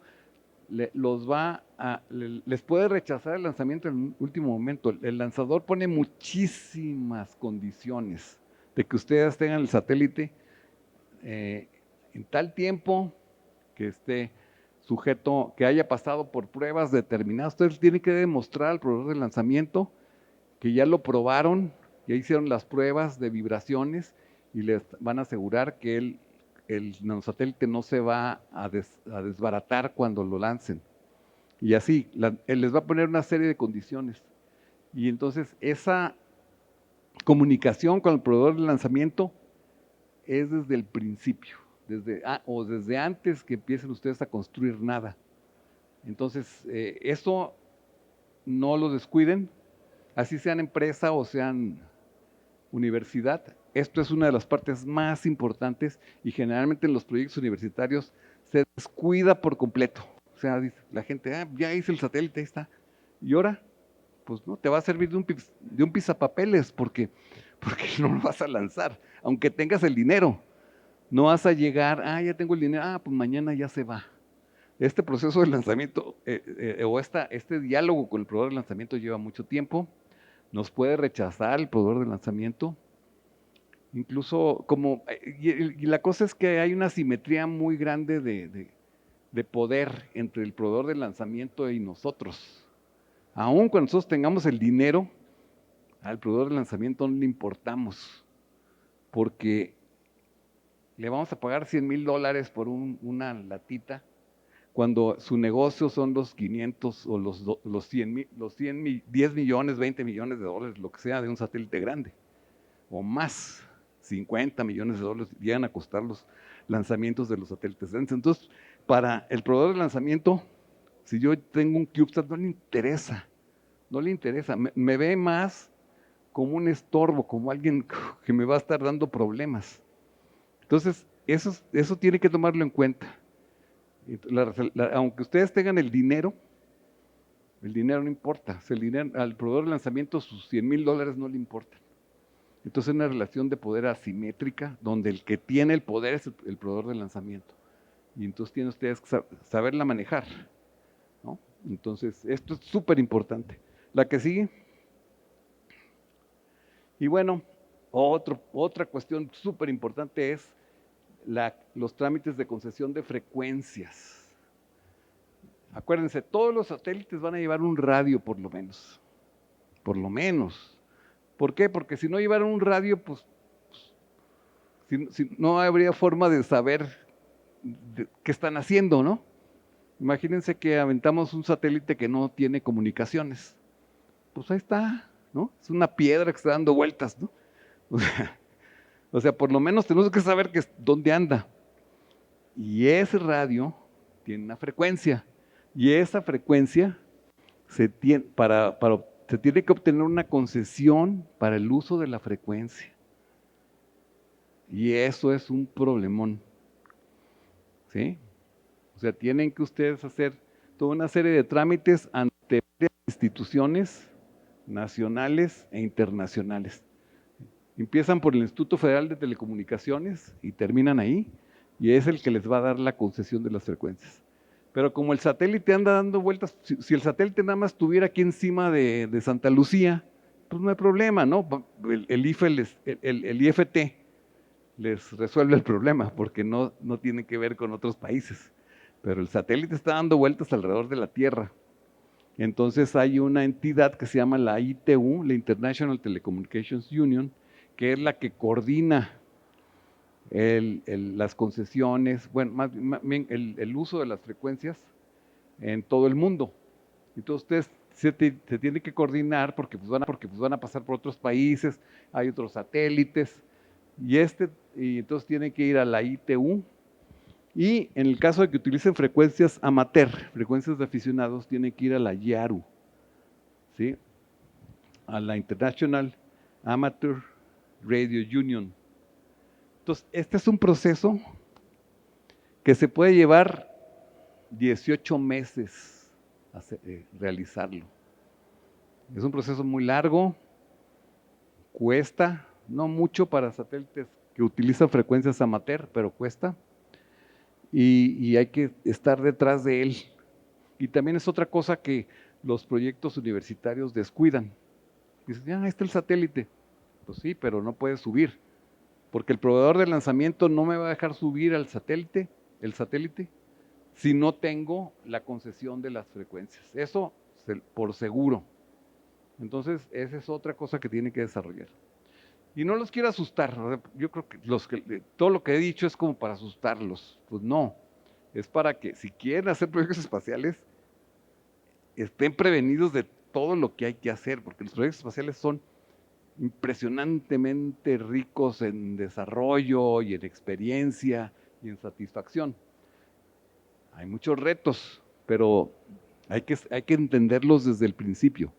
les puede rechazar el lanzamiento en el último momento. El lanzador pone muchísimas condiciones de que ustedes tengan el satélite en tal tiempo, que esté sujeto, que haya pasado por pruebas determinadas. Ustedes tienen que demostrar al proveedor de lanzamiento que ya lo probaron, ya hicieron las pruebas de vibraciones, y les van a asegurar que el nanosatélite no se va a desbaratar cuando lo lancen. Y así, él les va a poner una serie de condiciones. Y entonces esa comunicación con el proveedor de lanzamiento es desde el principio, desde antes que empiecen ustedes a construir nada. Entonces, eso no lo descuiden, así sean empresa o sean universidad. Esto es una de las partes más importantes, y generalmente en los proyectos universitarios se descuida por completo. O sea, dice la gente, ya hice el satélite, ahí está. Y ahora, pues no, te va a servir de un pisapapeles, porque no lo vas a lanzar, aunque tengas el dinero. No vas a llegar, ya tengo el dinero, pues mañana ya se va. Este proceso de lanzamiento este diálogo con el proveedor de lanzamiento lleva mucho tiempo. Nos puede rechazar el proveedor de lanzamiento. Incluso y la cosa es que hay una simetría muy grande de poder entre el proveedor de lanzamiento y nosotros. Aún cuando nosotros tengamos el dinero, al proveedor de lanzamiento no le importamos, porque le vamos a pagar $100,000 por una latita, cuando su negocio son los 500 o los 100, 10 millones, 20 millones de dólares, lo que sea, de un satélite grande, o más, 50 millones de dólares llegan a costar los lanzamientos de los satélites grandes. Entonces, para el proveedor de lanzamiento, si yo tengo un CubeSat, no le interesa, me ve más como un estorbo, como alguien que me va a estar dando problemas. Entonces, eso tiene que tomarlo en cuenta. Aunque ustedes tengan el dinero no importa. Al proveedor de lanzamiento sus $100,000 no le importan. Entonces es una relación de poder asimétrica, donde el que tiene el poder es el proveedor de lanzamiento. Y entonces tienen ustedes que saberla manejar, ¿no? Entonces, esto es súper importante. La que sigue. Y bueno, otra cuestión súper importante es los trámites de concesión de frecuencias. Acuérdense, todos los satélites van a llevar un radio por lo menos. Por lo menos. ¿Por qué? Porque si no llevaran un radio, pues si no habría forma de saber qué están haciendo, ¿no? Imagínense que aventamos un satélite que no tiene comunicaciones. Pues ahí está, ¿no? Es una piedra que está dando vueltas, ¿no? O sea, por lo menos tenemos que saber dónde anda. Y ese radio tiene una frecuencia. Y esa frecuencia se tiene que obtener una concesión para el uso de la frecuencia. Y eso es un problemón. ¿Sí? O sea, tienen que ustedes hacer toda una serie de trámites ante instituciones nacionales e internacionales. Empiezan por el Instituto Federal de Telecomunicaciones y terminan ahí, y es el que les va a dar la concesión de las frecuencias. Pero como el satélite anda dando vueltas, si el satélite nada más estuviera aquí encima de Santa Lucía, pues no hay problema, ¿no? El IFT les resuelve el problema, porque no tiene que ver con otros países. Pero el satélite está dando vueltas alrededor de la Tierra. Entonces hay una entidad que se llama la ITU, la International Telecommunications Union, que es la que coordina las concesiones, bueno, más bien el uso de las frecuencias en todo el mundo. Entonces ustedes se tienen que coordinar porque van a pasar por otros países, hay otros satélites, y entonces tienen que ir a la ITU. Y en el caso de que utilicen frecuencias amateur, frecuencias de aficionados, tienen que ir a la IARU, ¿sí? A la International Amateur Radio Union. Entonces, este es un proceso que se puede llevar 18 meses realizarlo. Es un proceso muy largo, cuesta, no mucho para satélites que utilizan frecuencias amateur, pero cuesta. Y hay que estar detrás de él. Y también es otra cosa que los proyectos universitarios descuidan. Dicen, ahí está el satélite. Pues sí, pero no puedes subir, porque el proveedor de lanzamiento no me va a dejar subir el satélite, si no tengo la concesión de las frecuencias. Eso por seguro. Entonces, esa es otra cosa que tiene que desarrollar. Y no los quiero asustar. Yo creo que todo lo que he dicho es como para asustarlos. Pues no. Es para que si quieren hacer proyectos espaciales, estén prevenidos de todo lo que hay que hacer, porque los proyectos espaciales son impresionantemente ricos en desarrollo y en experiencia y en satisfacción. Hay muchos retos, pero hay que entenderlos desde el principio.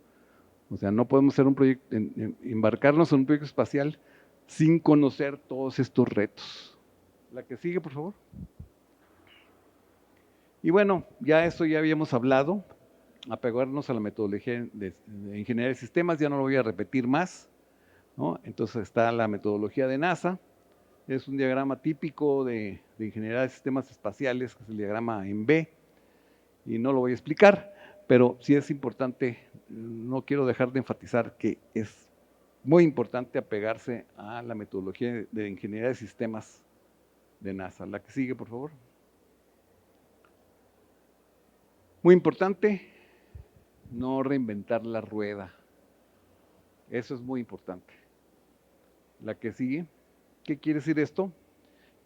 O sea, no podemos hacer un proyecto, embarcarnos en un proyecto espacial sin conocer todos estos retos. La que sigue, por favor. Y bueno, ya habíamos hablado, apegarnos a la metodología de ingeniería de sistemas, ya no lo voy a repetir más, ¿no? Entonces está la metodología de NASA, es un diagrama típico de ingeniería de sistemas espaciales, que es el diagrama en B. y no lo voy a explicar, pero sí es importante, no quiero dejar de enfatizar que es muy importante apegarse a la metodología de ingeniería de sistemas de NASA. La que sigue, por favor. Muy importante, no reinventar la rueda. Eso es muy importante. La que sigue. ¿Qué quiere decir esto?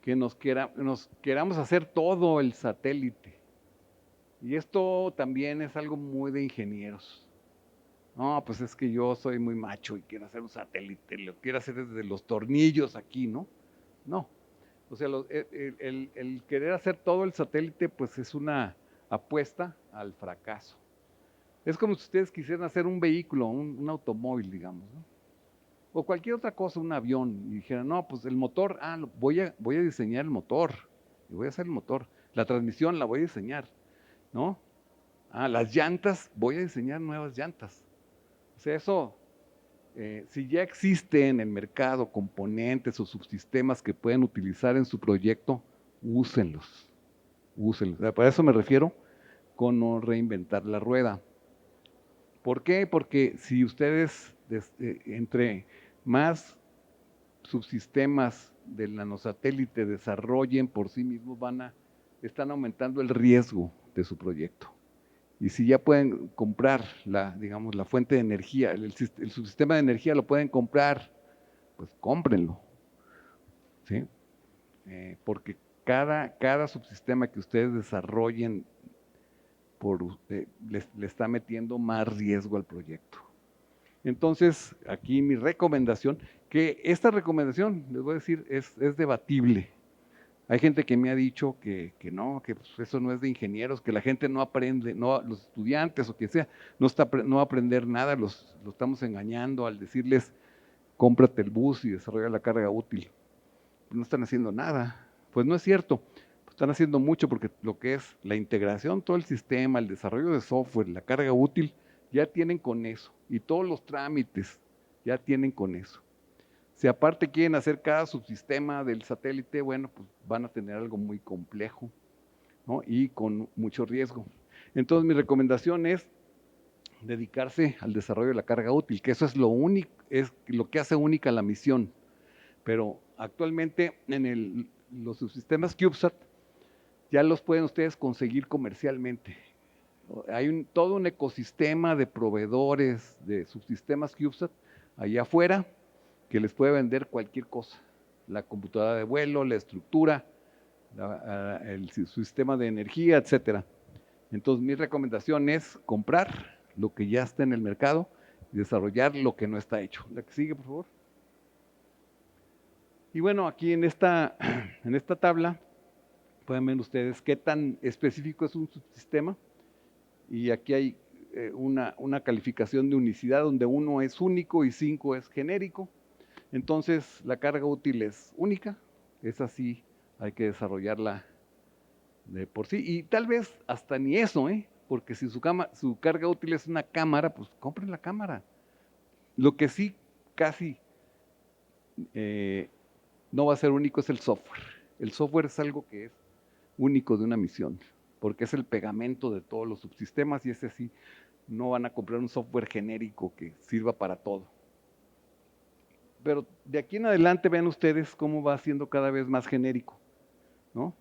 Que nos queramos hacer todo el satélite. Y esto también es algo muy de ingenieros. No, pues es que yo soy muy macho y quiero hacer un satélite, lo quiero hacer desde los tornillos aquí, ¿no? No. O sea, el querer hacer todo el satélite, pues es una apuesta al fracaso. Es como si ustedes quisieran hacer un vehículo, un automóvil, digamos, ¿no? O cualquier otra cosa, un avión, y dijeran, no, pues el motor, voy a diseñar el motor, y voy a hacer el motor. La transmisión la voy a diseñar, ¿no? Las llantas, voy a diseñar nuevas llantas. O sea, eso, si ya existe en el mercado componentes o subsistemas que pueden utilizar en su proyecto, úsenlos. Para eso me refiero con no reinventar la rueda. ¿Por qué? Porque si ustedes entre más subsistemas del nanosatélite desarrollen por sí mismos, están aumentando el riesgo de su proyecto. Y si ya pueden comprar la fuente de energía, el subsistema de energía lo pueden comprar, pues cómprenlo, ¿sí? Porque cada subsistema que ustedes desarrollen le está metiendo más riesgo al proyecto. Entonces, aquí mi recomendación, que esta recomendación, les voy a decir, es debatible. Hay gente que me ha dicho que no, que pues eso no es de ingenieros, que la gente no aprende, no, los estudiantes o quien sea, no va a aprender nada, los estamos engañando al decirles, cómprate el bus y desarrolla la carga útil. Pues no están haciendo nada. Pues no es cierto. Pues están haciendo mucho porque lo que es la integración, todo el sistema, el desarrollo de software, la carga útil, ya tienen con eso. Y todos los trámites ya tienen con eso. Si aparte quieren hacer cada subsistema del satélite, bueno, pues van a tener algo muy complejo, ¿no? Y con mucho riesgo. Entonces mi recomendación es dedicarse al desarrollo de la carga útil, que eso es lo único, es lo que hace única la misión. Pero actualmente en los subsistemas CubeSat ya los pueden ustedes conseguir comercialmente. Hay todo un ecosistema de proveedores de subsistemas CubeSat allá afuera que les puede vender cualquier cosa. La computadora de vuelo, la estructura, el sistema de energía, etcétera. Entonces mi recomendación es comprar lo que ya está en el mercado y desarrollar lo que no está hecho. La que sigue, por favor. Y bueno, aquí en esta tabla pueden ver ustedes qué tan específico es un subsistema. Y aquí hay una calificación de unicidad donde 1 es único y 5 es genérico. Entonces la carga útil es única, es así, hay que desarrollarla de por sí. Y tal vez hasta ni eso, porque si su carga útil es una cámara, pues compren la cámara. Lo que sí casi no va a ser único es el software. El software es algo que es único de una misión, porque es el pegamento de todos los subsistemas y ese sí, no van a comprar un software genérico que sirva para todo. Pero de aquí en adelante vean ustedes cómo va siendo cada vez más genérico, ¿no?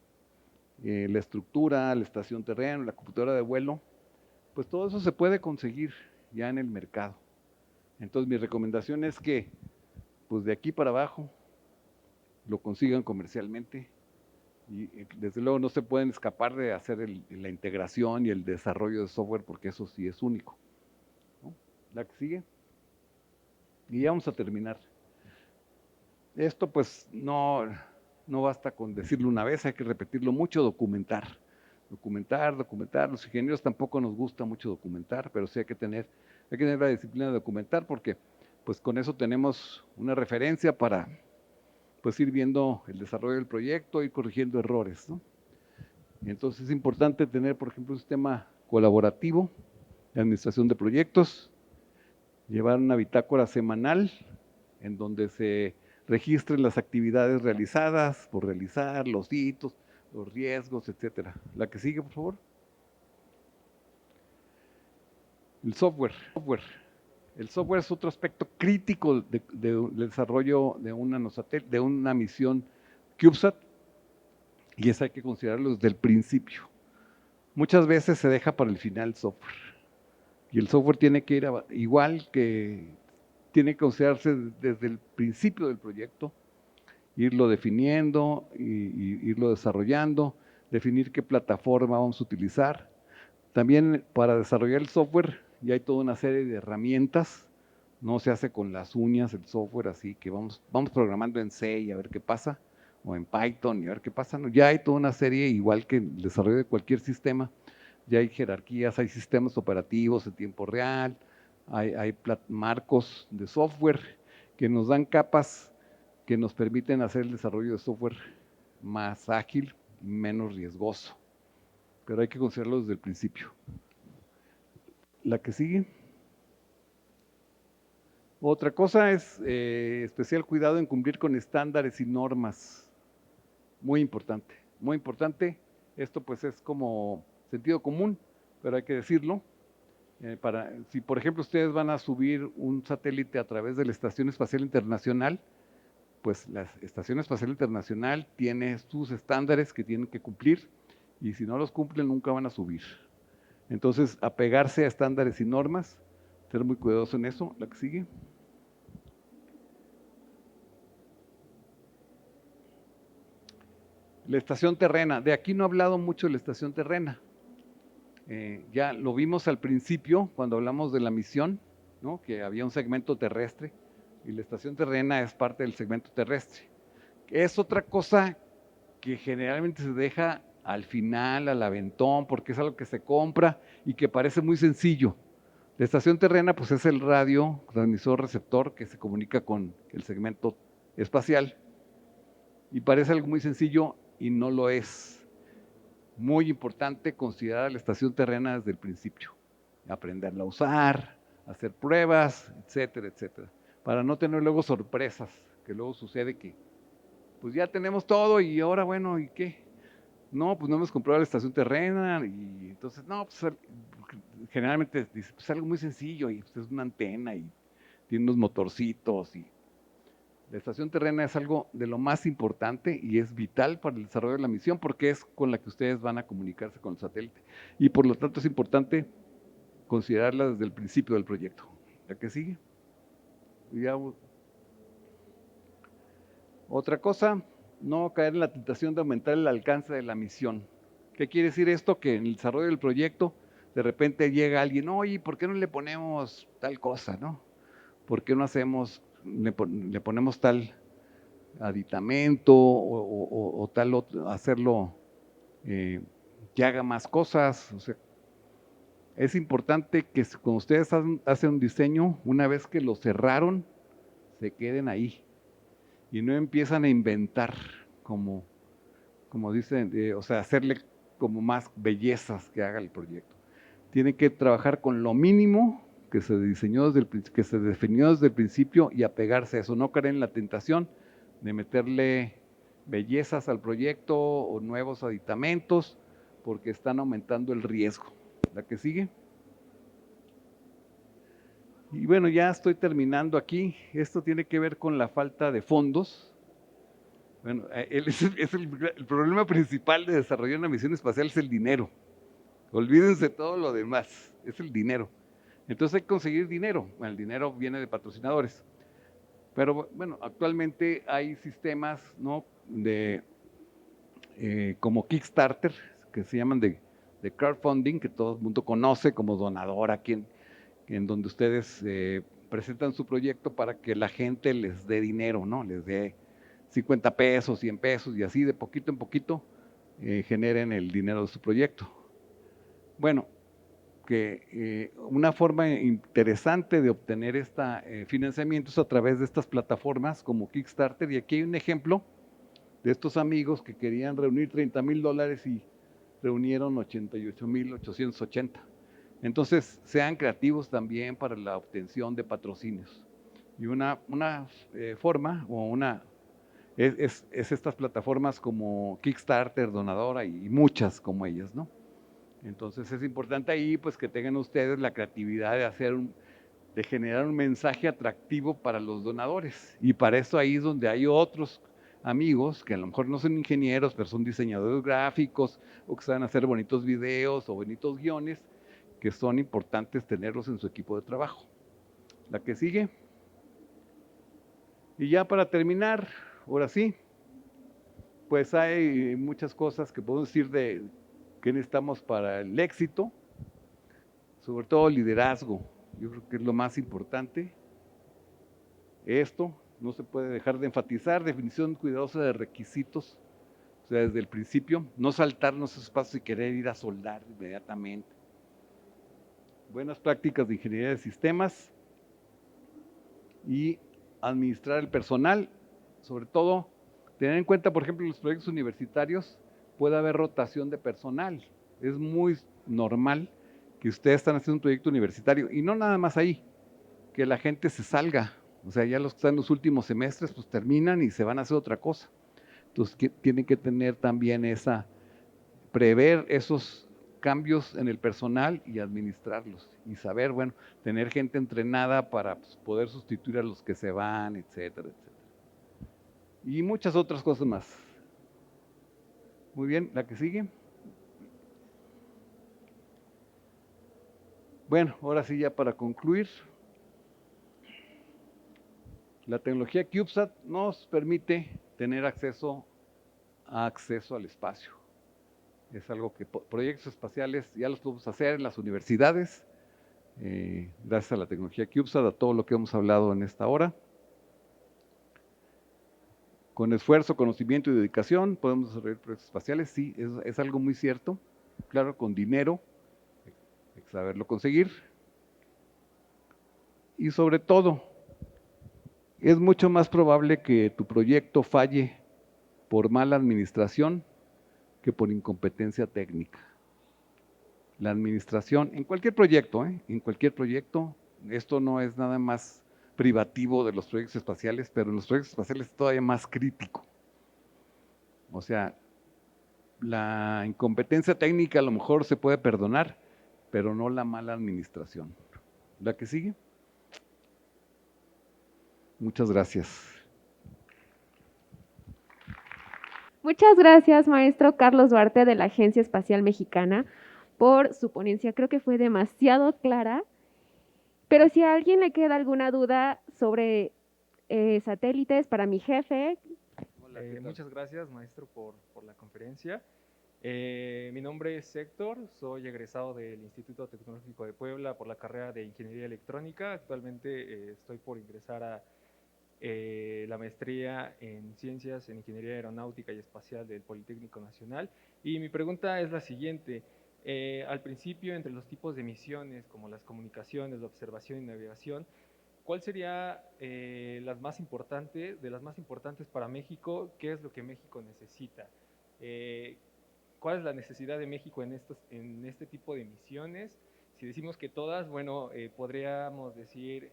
La estructura, la estación terreno, la computadora de vuelo, pues todo eso se puede conseguir ya en el mercado. Entonces mi recomendación es que pues de aquí para abajo lo consigan comercialmente y desde luego no se pueden escapar de hacer la integración y el desarrollo de software porque eso sí es único, ¿no? La que sigue. Y ya vamos a terminar. Esto pues no basta con decirlo una vez, hay que repetirlo mucho, documentar. Los ingenieros tampoco nos gusta mucho documentar, pero sí hay que tener la disciplina de documentar porque pues con eso tenemos una referencia para pues ir viendo el desarrollo del proyecto, ir corrigiendo errores, ¿no? Entonces es importante tener, por ejemplo, un sistema colaborativo de administración de proyectos, llevar una bitácora semanal en donde se registren las actividades realizadas, por realizar, los hitos, los riesgos, etcétera. La que sigue, por favor. El software. El software es otro aspecto crítico del desarrollo de de una misión CubeSat, y eso hay que considerarlo desde el principio. Muchas veces se deja para el final el software, y el software tiene que ir igual que tiene que considerarse desde el principio del proyecto, irlo definiendo y irlo desarrollando, definir qué plataforma vamos a utilizar. También para desarrollar el software ya hay toda una serie de herramientas. No se hace con las uñas el software, así que vamos programando en C y a ver qué pasa, o en Python y a ver qué pasa. No, ya hay toda una serie, igual que el desarrollo de cualquier sistema, ya hay jerarquías, hay sistemas operativos en tiempo real, hay marcos de software que nos dan capas que nos permiten hacer el desarrollo de software más ágil y menos riesgoso. Pero hay que considerarlo desde el principio. La que sigue. Otra cosa es especial cuidado en cumplir con estándares y normas. Muy importante, muy importante. Esto pues es como sentido común, pero hay que decirlo. Si por ejemplo ustedes van a subir un satélite a través de la Estación Espacial Internacional, pues la Estación Espacial Internacional tiene sus estándares que tienen que cumplir, y si no los cumplen nunca van a subir. Entonces, apegarse a estándares y normas, ser muy cuidadoso en eso. La que sigue. La estación terrena. De aquí no he hablado mucho de la estación terrena. Ya lo vimos al principio cuando hablamos de la misión, ¿no? Que había un segmento terrestre y la estación terrena es parte del segmento terrestre. Es otra cosa que generalmente se deja al final, al aventón, porque es algo que se compra y que parece muy sencillo. La estación terrena pues es el radio, transmisor, receptor que se comunica con el segmento espacial, y parece algo muy sencillo y no lo es. Muy importante considerar la estación terrena desde el principio, aprenderla a usar, hacer pruebas, etcétera, etcétera, para no tener luego sorpresas, que luego sucede que pues ya tenemos todo y ahora bueno, ¿y qué? No, pues no hemos comprado la estación terrena, y entonces, no, pues generalmente dice, pues algo muy sencillo, y pues es una antena y tiene unos motorcitos, y la estación terrena es algo de lo más importante y es vital para el desarrollo de la misión, porque es con la que ustedes van a comunicarse con el satélite, y por lo tanto es importante considerarla desde el principio del proyecto. ¿La que sigue? Ya. Otra cosa, no caer en la tentación de aumentar el alcance de la misión. ¿Qué quiere decir esto? Que en el desarrollo del proyecto, de repente llega alguien, oye, ¿por qué no le ponemos tal cosa, no? ¿Por qué no le ponemos tal aditamento o tal otro, hacerlo que haga más cosas? O sea, es importante que cuando ustedes hacen un diseño, una vez que lo cerraron, se queden ahí y no empiezan a inventar como dicen, o sea, hacerle como más bellezas que haga el proyecto. Tiene que trabajar con lo mínimo que se diseñó que se definió desde el principio, y apegarse a eso, no caer en la tentación de meterle bellezas al proyecto o nuevos aditamentos, porque están aumentando el riesgo. ¿La que sigue? Y bueno, ya estoy terminando aquí. Esto tiene que ver con la falta de fondos. Bueno, el problema principal de desarrollar una misión espacial es el dinero. Olvídense todo lo demás, es el dinero. Entonces hay que conseguir dinero. Bueno, el dinero viene de patrocinadores. Pero bueno, actualmente hay sistemas, ¿no? Como Kickstarter, que se llaman de crowdfunding, que todo el mundo conoce como Donadora, en donde ustedes presentan su proyecto para que la gente les dé dinero, ¿no? Les dé 50 pesos, 100 pesos, y así de poquito en poquito generen el dinero de su proyecto. Bueno, que una forma interesante de obtener este financiamiento es a través de estas plataformas como Kickstarter, y aquí hay un ejemplo de estos amigos que querían reunir $30,000 y reunieron 88,880. Entonces, sean creativos también para la obtención de patrocinios. Y una forma es estas plataformas como Kickstarter, Donadora y muchas como ellas, ¿no? Entonces es importante ahí pues que tengan ustedes la creatividad de generar un mensaje atractivo para los donadores. Y para eso ahí es donde hay otros amigos que a lo mejor no son ingenieros, pero son diseñadores gráficos o que saben hacer bonitos videos o bonitos guiones, que son importantes tenerlos en su equipo de trabajo. La que sigue. Y ya para terminar, ahora sí, pues hay muchas cosas que podemos decir de qué necesitamos para el éxito, sobre todo liderazgo. Yo creo que es lo más importante. Esto no se puede dejar de enfatizar, definición cuidadosa de requisitos, o sea, desde el principio, no saltarnos esos pasos y querer ir a soldar inmediatamente. Buenas prácticas de ingeniería de sistemas y administrar el personal, sobre todo tener en cuenta, por ejemplo, en los proyectos universitarios puede haber rotación de personal. Es muy normal que ustedes están haciendo un proyecto universitario y no nada más ahí, que la gente se salga. O sea, ya los que están en los últimos semestres, pues terminan y se van a hacer otra cosa. Entonces, tienen que tener también prever esos cambios en el personal y administrarlos. Y saber, bueno, tener gente entrenada para pues, poder sustituir a los que se van, etcétera, etcétera. Y muchas otras cosas más. Muy bien, la que sigue. Bueno, ahora sí ya para concluir. La tecnología CubeSat nos permite tener acceso al espacio. Es algo que proyectos espaciales ya los podemos hacer en las universidades, gracias a la tecnología CubeSat, a todo lo que hemos hablado en esta hora. Con esfuerzo, conocimiento y dedicación podemos desarrollar proyectos espaciales, sí, es algo muy cierto. Claro, con dinero, hay que saberlo conseguir. Y sobre todo, es mucho más probable que tu proyecto falle por mala administración que por incompetencia técnica. La administración, en cualquier proyecto, esto no es nada más privativo de los proyectos espaciales, pero en los proyectos espaciales es todavía más crítico. O sea, la incompetencia técnica a lo mejor se puede perdonar, pero no la mala administración. ¿La que sigue? Muchas gracias. Muchas gracias, maestro Carlos Duarte de la Agencia Espacial Mexicana, por su ponencia. Creo que fue demasiado clara, pero si a alguien le queda alguna duda sobre satélites para mi jefe. Hola, muchas gracias, maestro, por la conferencia. Mi nombre es Héctor, soy egresado del Instituto Tecnológico de Puebla por la carrera de Ingeniería Electrónica. Actualmente estoy por ingresar a la maestría en Ciencias en Ingeniería Aeronáutica y Espacial del Politécnico Nacional. Y mi pregunta es la siguiente. Al principio, entre los tipos de misiones, como las comunicaciones, la observación y navegación, ¿cuál sería de las más importantes para México? ¿Qué es lo que México necesita? ¿Cuál es la necesidad de México en este tipo de misiones? Si decimos que todas, bueno, podríamos decir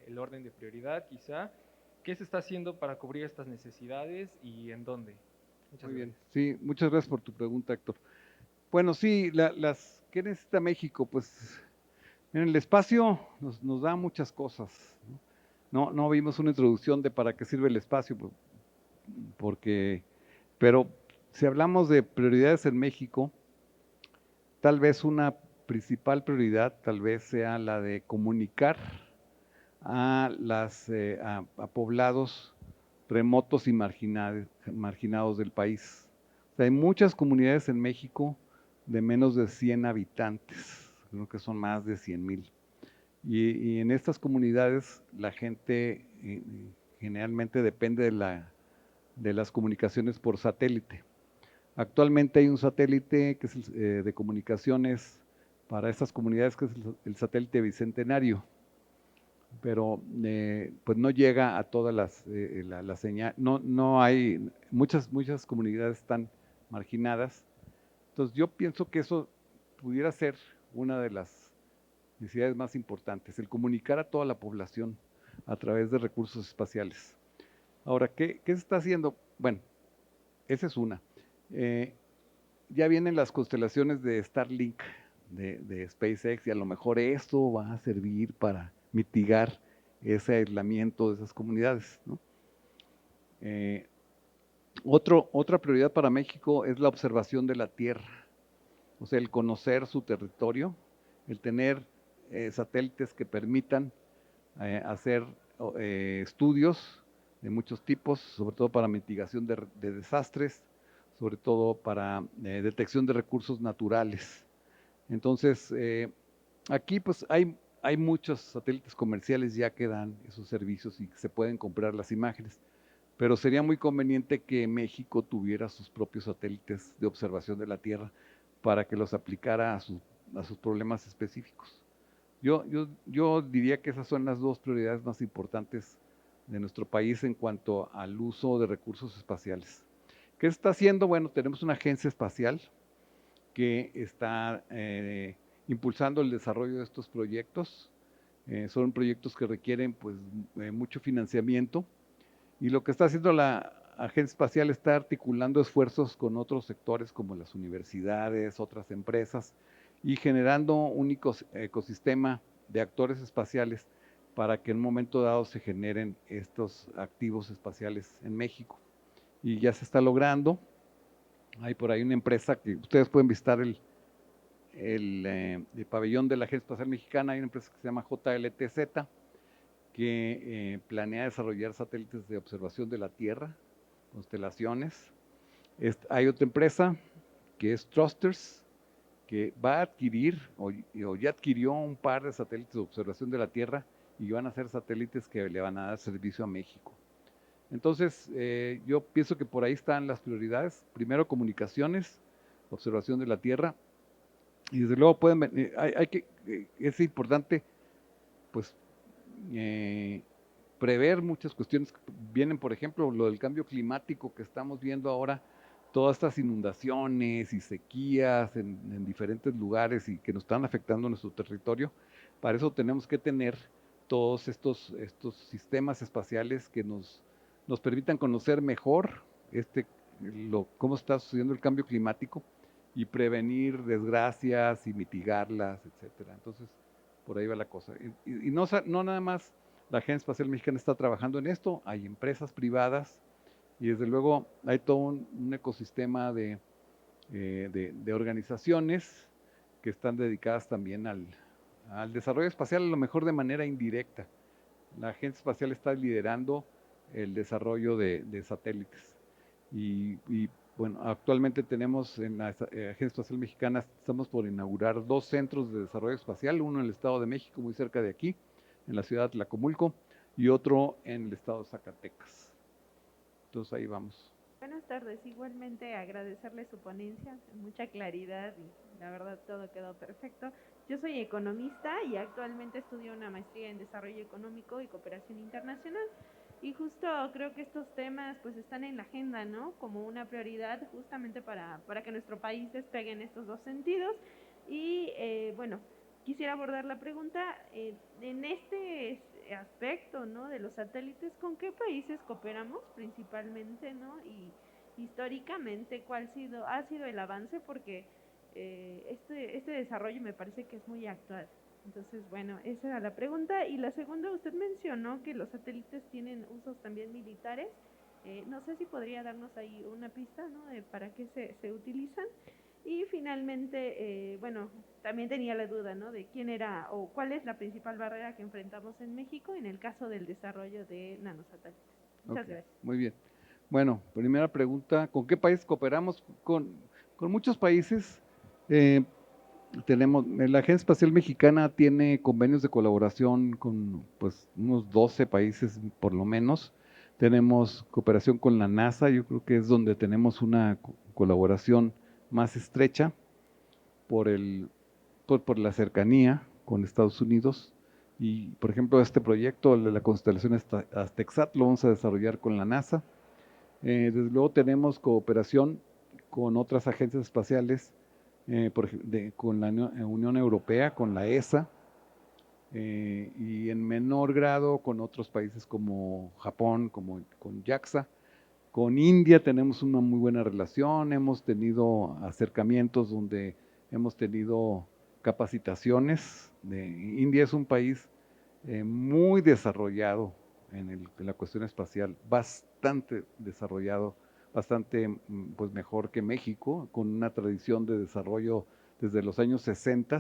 el orden de prioridad quizá. ¿Qué se está haciendo para cubrir estas necesidades y en dónde? Muchas gracias. Sí, muchas gracias por tu pregunta, Héctor. Bueno, sí, ¿qué necesita México? Pues en el espacio nos da muchas cosas. No vimos una introducción de para qué sirve el espacio, pero si hablamos de prioridades en México, tal vez una principal prioridad tal vez sea la de comunicar a poblados remotos y marginados del país. O sea, hay muchas comunidades en México de menos de 100 habitantes, creo que son más de 100,000. Y en estas comunidades la gente generalmente depende de las comunicaciones por satélite. Actualmente hay un satélite que es de comunicaciones para estas comunidades, que es el satélite Bicentenario, pero pues no llega a todas la señal. No hay, muchas comunidades están marginadas. Entonces yo pienso que eso pudiera ser una de las necesidades más importantes, el comunicar a toda la población a través de recursos espaciales. Ahora, ¿qué se está haciendo? Bueno, esa es una. ya vienen las constelaciones de Starlink, de SpaceX, y a lo mejor esto va a servir para mitigar ese aislamiento de esas comunidades, ¿no? Otra prioridad para México es la observación de la Tierra, o sea, el conocer su territorio, el tener satélites que permitan hacer estudios de muchos tipos, sobre todo para mitigación de desastres, sobre todo para detección de recursos naturales. Entonces, aquí pues hay muchos satélites comerciales ya que dan esos servicios y que se pueden comprar las imágenes, pero sería muy conveniente que México tuviera sus propios satélites de observación de la Tierra para que los aplicara a sus problemas específicos. Yo diría que esas son las dos prioridades más importantes de nuestro país en cuanto al uso de recursos espaciales. ¿Qué se está haciendo? Bueno, tenemos una agencia espacial que está impulsando el desarrollo de estos proyectos. Son proyectos que requieren pues, mucho financiamiento, y lo que está haciendo la agencia espacial está articulando esfuerzos con otros sectores como las universidades, otras empresas, y generando un ecosistema de actores espaciales para que en un momento dado se generen estos activos espaciales en México. Y ya se está logrando. Hay por ahí una empresa que ustedes pueden visitar el pabellón de la Agencia Espacial Mexicana. Hay una empresa que se llama JLTZ, que planea desarrollar satélites de observación de la Tierra, constelaciones. Hay otra empresa que es Thrusters, que va a adquirir o ya adquirió un par de satélites de observación de la Tierra y van a ser satélites que le van a dar servicio a México. Entonces, yo pienso que por ahí están las prioridades. Primero, comunicaciones, observación de la Tierra, y desde luego es importante, pues, prever muchas cuestiones que vienen, por ejemplo, lo del cambio climático que estamos viendo ahora, todas estas inundaciones y sequías en diferentes lugares y que nos están afectando nuestro territorio. Para eso tenemos que tener todos estos sistemas espaciales que nos permitan conocer mejor cómo está sucediendo el cambio climático y prevenir desgracias y mitigarlas, etcétera. Entonces, por ahí va la cosa. Y no nada más la Agencia Espacial Mexicana está trabajando en esto, hay empresas privadas y desde luego hay todo un ecosistema de organizaciones que están dedicadas también al desarrollo espacial, a lo mejor de manera indirecta. La Agencia Espacial está liderando el desarrollo de satélites. Y bueno, actualmente tenemos en la Agencia Espacial Mexicana, estamos por inaugurar 2 centros de desarrollo espacial, uno en el Estado de México, muy cerca de aquí, en la ciudad de Tlacomulco, y otro en el estado de Zacatecas. Entonces ahí vamos. Buenas tardes, igualmente agradecerle su ponencia, mucha claridad y la verdad todo quedó perfecto. Yo soy economista y actualmente estudio una maestría en desarrollo económico y cooperación internacional y justo creo que estos temas pues están en la agenda, ¿no? Como una prioridad justamente para que nuestro país despegue en estos dos sentidos y bueno, quisiera abordar la pregunta en este aspecto, ¿no? De los satélites, ¿con qué países cooperamos principalmente, ¿no? Y históricamente, ¿cuál ha sido el avance? Porque este desarrollo me parece que es muy actual. Entonces, bueno, esa era la pregunta. Y la segunda, usted mencionó que los satélites tienen usos también militares. No sé si podría darnos ahí una pista, ¿no? De para qué se utilizan. Y finalmente, bueno, también tenía la duda, ¿no? De quién era o cuál es la principal barrera que enfrentamos en México en el caso del desarrollo de nanosatélites. Muchas gracias. Muy bien. Bueno, primera pregunta, ¿con qué país cooperamos? Con muchos países. La Agencia Espacial Mexicana tiene convenios de colaboración con pues, unos 12 países por lo menos. Tenemos cooperación con la NASA, yo creo que es donde tenemos una colaboración más estrecha por la cercanía con Estados Unidos. Y, por ejemplo, este proyecto de la constelación Aztexat lo vamos a desarrollar con la NASA. Desde luego tenemos cooperación con otras agencias espaciales, con la Unión Europea, con la ESA, y en menor grado con otros países como Japón, como con JAXA, Con India tenemos una muy buena relación, hemos tenido acercamientos donde hemos tenido capacitaciones. India es un país muy desarrollado en la cuestión espacial, bastante desarrollado, bastante pues mejor que México, con una tradición de desarrollo desde los años 60.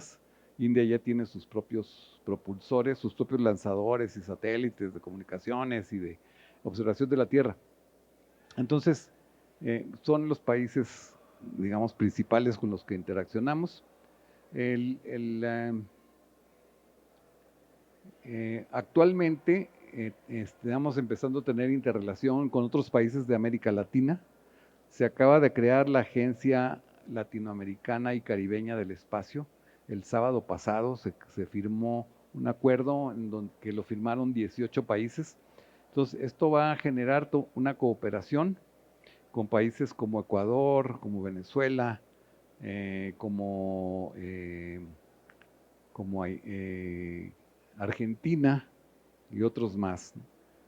India ya tiene sus propios propulsores, sus propios lanzadores y satélites de comunicaciones y de observación de la Tierra. Entonces, son los países, digamos, principales con los que interaccionamos. Actualmente estamos empezando a tener interrelación con otros países de América Latina. Se acaba de crear la Agencia Latinoamericana y Caribeña del Espacio. El sábado pasado se firmó un acuerdo que lo firmaron 18 países. Entonces, esto va a generar una cooperación con países como Ecuador, como Venezuela, como Argentina y otros más.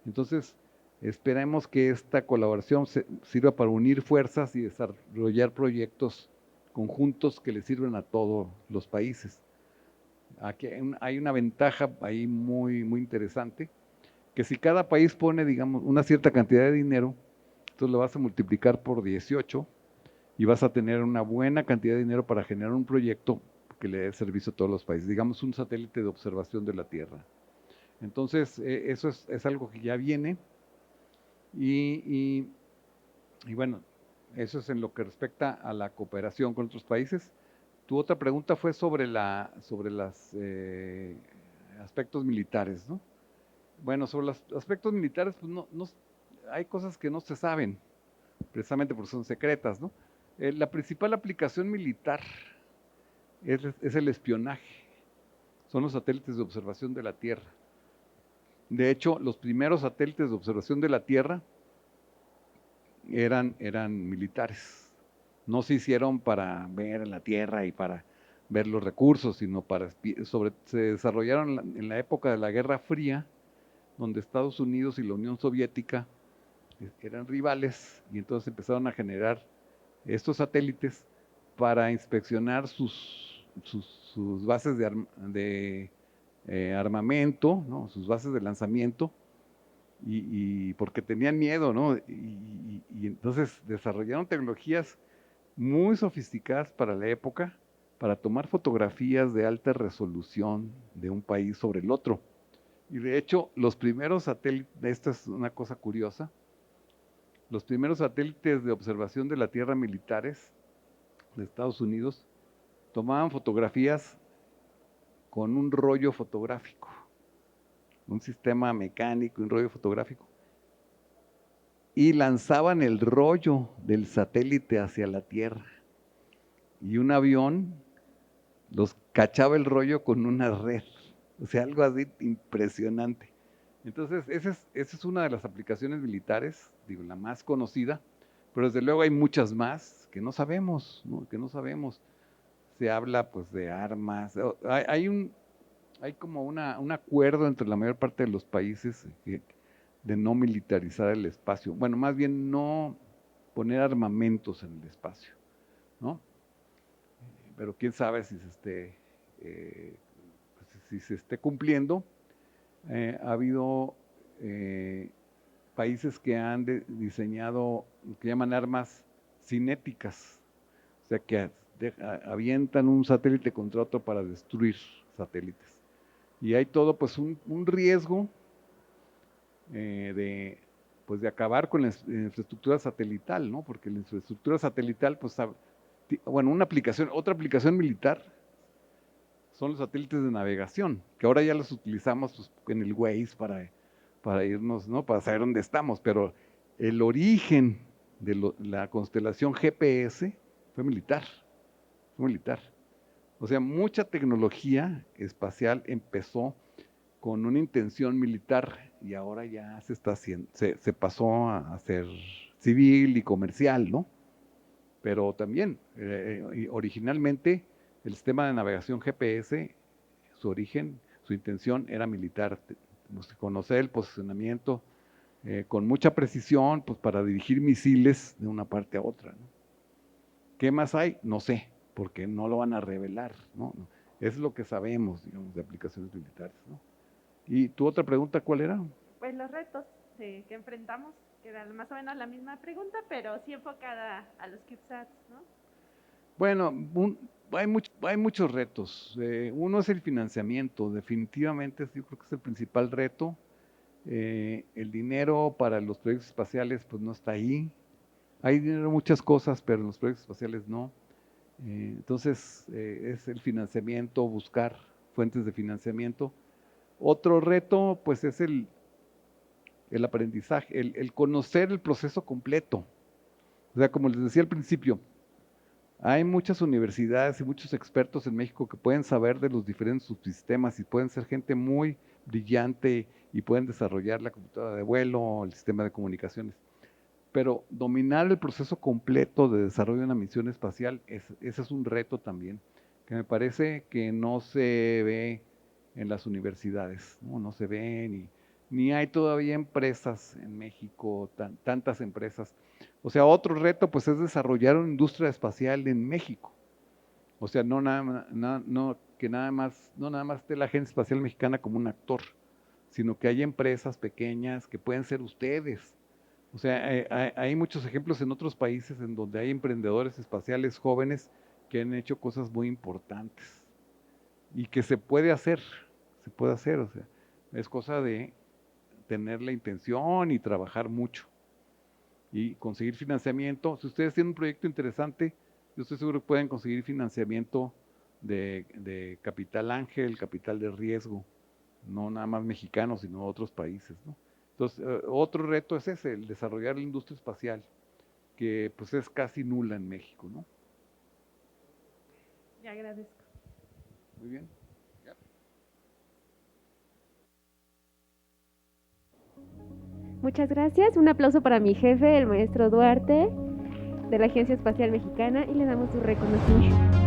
Entonces, esperemos que esta colaboración sirva para unir fuerzas y desarrollar proyectos conjuntos que le sirvan a todos los países. Aquí hay una ventaja ahí muy, muy interesante, que si cada país pone, digamos, una cierta cantidad de dinero, entonces lo vas a multiplicar por 18 y vas a tener una buena cantidad de dinero para generar un proyecto que le dé servicio a todos los países, digamos un satélite de observación de la Tierra. Entonces, eso es algo que ya viene y bueno, eso es en lo que respecta a la cooperación con otros países. Tu otra pregunta fue sobre los aspectos militares, ¿no? Bueno, sobre los aspectos militares, pues no, hay cosas que no se saben, precisamente porque son secretas, ¿no? La principal aplicación militar es el espionaje, son los satélites de observación de la Tierra. De hecho, los primeros satélites de observación de la Tierra eran militares. No se hicieron para ver la Tierra y para ver los recursos, sino se desarrollaron en la época de la Guerra Fría, donde Estados Unidos y la Unión Soviética eran rivales y entonces empezaron a generar estos satélites para inspeccionar sus bases de armamento, ¿no? Sus bases de lanzamiento, y porque tenían miedo, ¿no? Y entonces desarrollaron tecnologías muy sofisticadas para la época, para tomar fotografías de alta resolución de un país sobre el otro. Y de hecho, los primeros satélites, esta es una cosa curiosa, los primeros satélites de observación de la Tierra militares de Estados Unidos tomaban fotografías con un rollo fotográfico, un sistema mecánico, un rollo fotográfico, y lanzaban el rollo del satélite hacia la Tierra. Y un avión los cachaba el rollo con una red. O sea, algo así impresionante. Entonces, esa es una de las aplicaciones militares, digo, la más conocida, pero desde luego hay muchas más que no sabemos, ¿no? Que no sabemos. Se habla pues de armas. Hay como un acuerdo entre la mayor parte de los países de no militarizar el espacio. Bueno, más bien no poner armamentos en el espacio, ¿no? Pero quién sabe si se esté cumpliendo. Ha habido países que han diseñado lo que llaman armas cinéticas, o sea que avientan un satélite contra otro para destruir satélites. Y hay todo pues un riesgo de acabar con la infraestructura satelital, ¿no? Porque la infraestructura satelital, pues, bueno, otra aplicación militar son los satélites de navegación, que ahora ya los utilizamos pues, en el Waze para irnos, ¿no? Para saber dónde estamos, pero el origen de la constelación GPS fue militar. O sea, mucha tecnología espacial empezó con una intención militar y ahora ya se está haciendo, se pasó a ser civil y comercial, ¿no? Pero también, originalmente, el sistema de navegación GPS, su origen, su intención era militar, conocer el posicionamiento con mucha precisión, pues para dirigir misiles de una parte a otra, ¿no? ¿Qué más hay? No sé, porque no lo van a revelar, ¿no? Es lo que sabemos, digamos, de aplicaciones militares, ¿no? ¿Y tu otra pregunta cuál era? Pues los retos que enfrentamos, que era más o menos la misma pregunta, pero sí enfocada a los CubeSats, ¿no? Bueno, hay muchos retos. Uno es el financiamiento, definitivamente yo creo que es el principal reto. El dinero para los proyectos espaciales pues no está ahí. Hay dinero en muchas cosas, pero en los proyectos espaciales no. Entonces es el financiamiento, buscar fuentes de financiamiento. Otro reto pues es el aprendizaje, el conocer el proceso completo. O sea, como les decía al principio, hay muchas universidades y muchos expertos en México que pueden saber de los diferentes subsistemas y pueden ser gente muy brillante y pueden desarrollar la computadora de vuelo, el sistema de comunicaciones. Pero dominar el proceso completo de desarrollo de una misión espacial, ese es un reto también, que me parece que no se ve en las universidades, no se ve ni hay todavía empresas en México, tantas empresas. O sea, otro reto pues es desarrollar una industria espacial en México. O sea, no nada más esté la Agencia Espacial Mexicana como un actor, sino que hay empresas pequeñas que pueden ser ustedes. O sea, hay muchos ejemplos en otros países en donde hay emprendedores espaciales jóvenes que han hecho cosas muy importantes y que se puede hacer, o sea, es cosa de tener la intención y trabajar mucho y conseguir financiamiento. Si ustedes tienen un proyecto interesante, yo estoy seguro que pueden conseguir financiamiento de capital ángel, capital de riesgo, no nada más mexicanos, sino de otros países, ¿no? Entonces, otro reto es ese, el desarrollar la industria espacial, que pues es casi nula en México, ¿no? Le agradezco. Muy bien. Muchas gracias. Un aplauso para mi jefe, el maestro Duarte, de la Agencia Espacial Mexicana, y le damos su reconocimiento.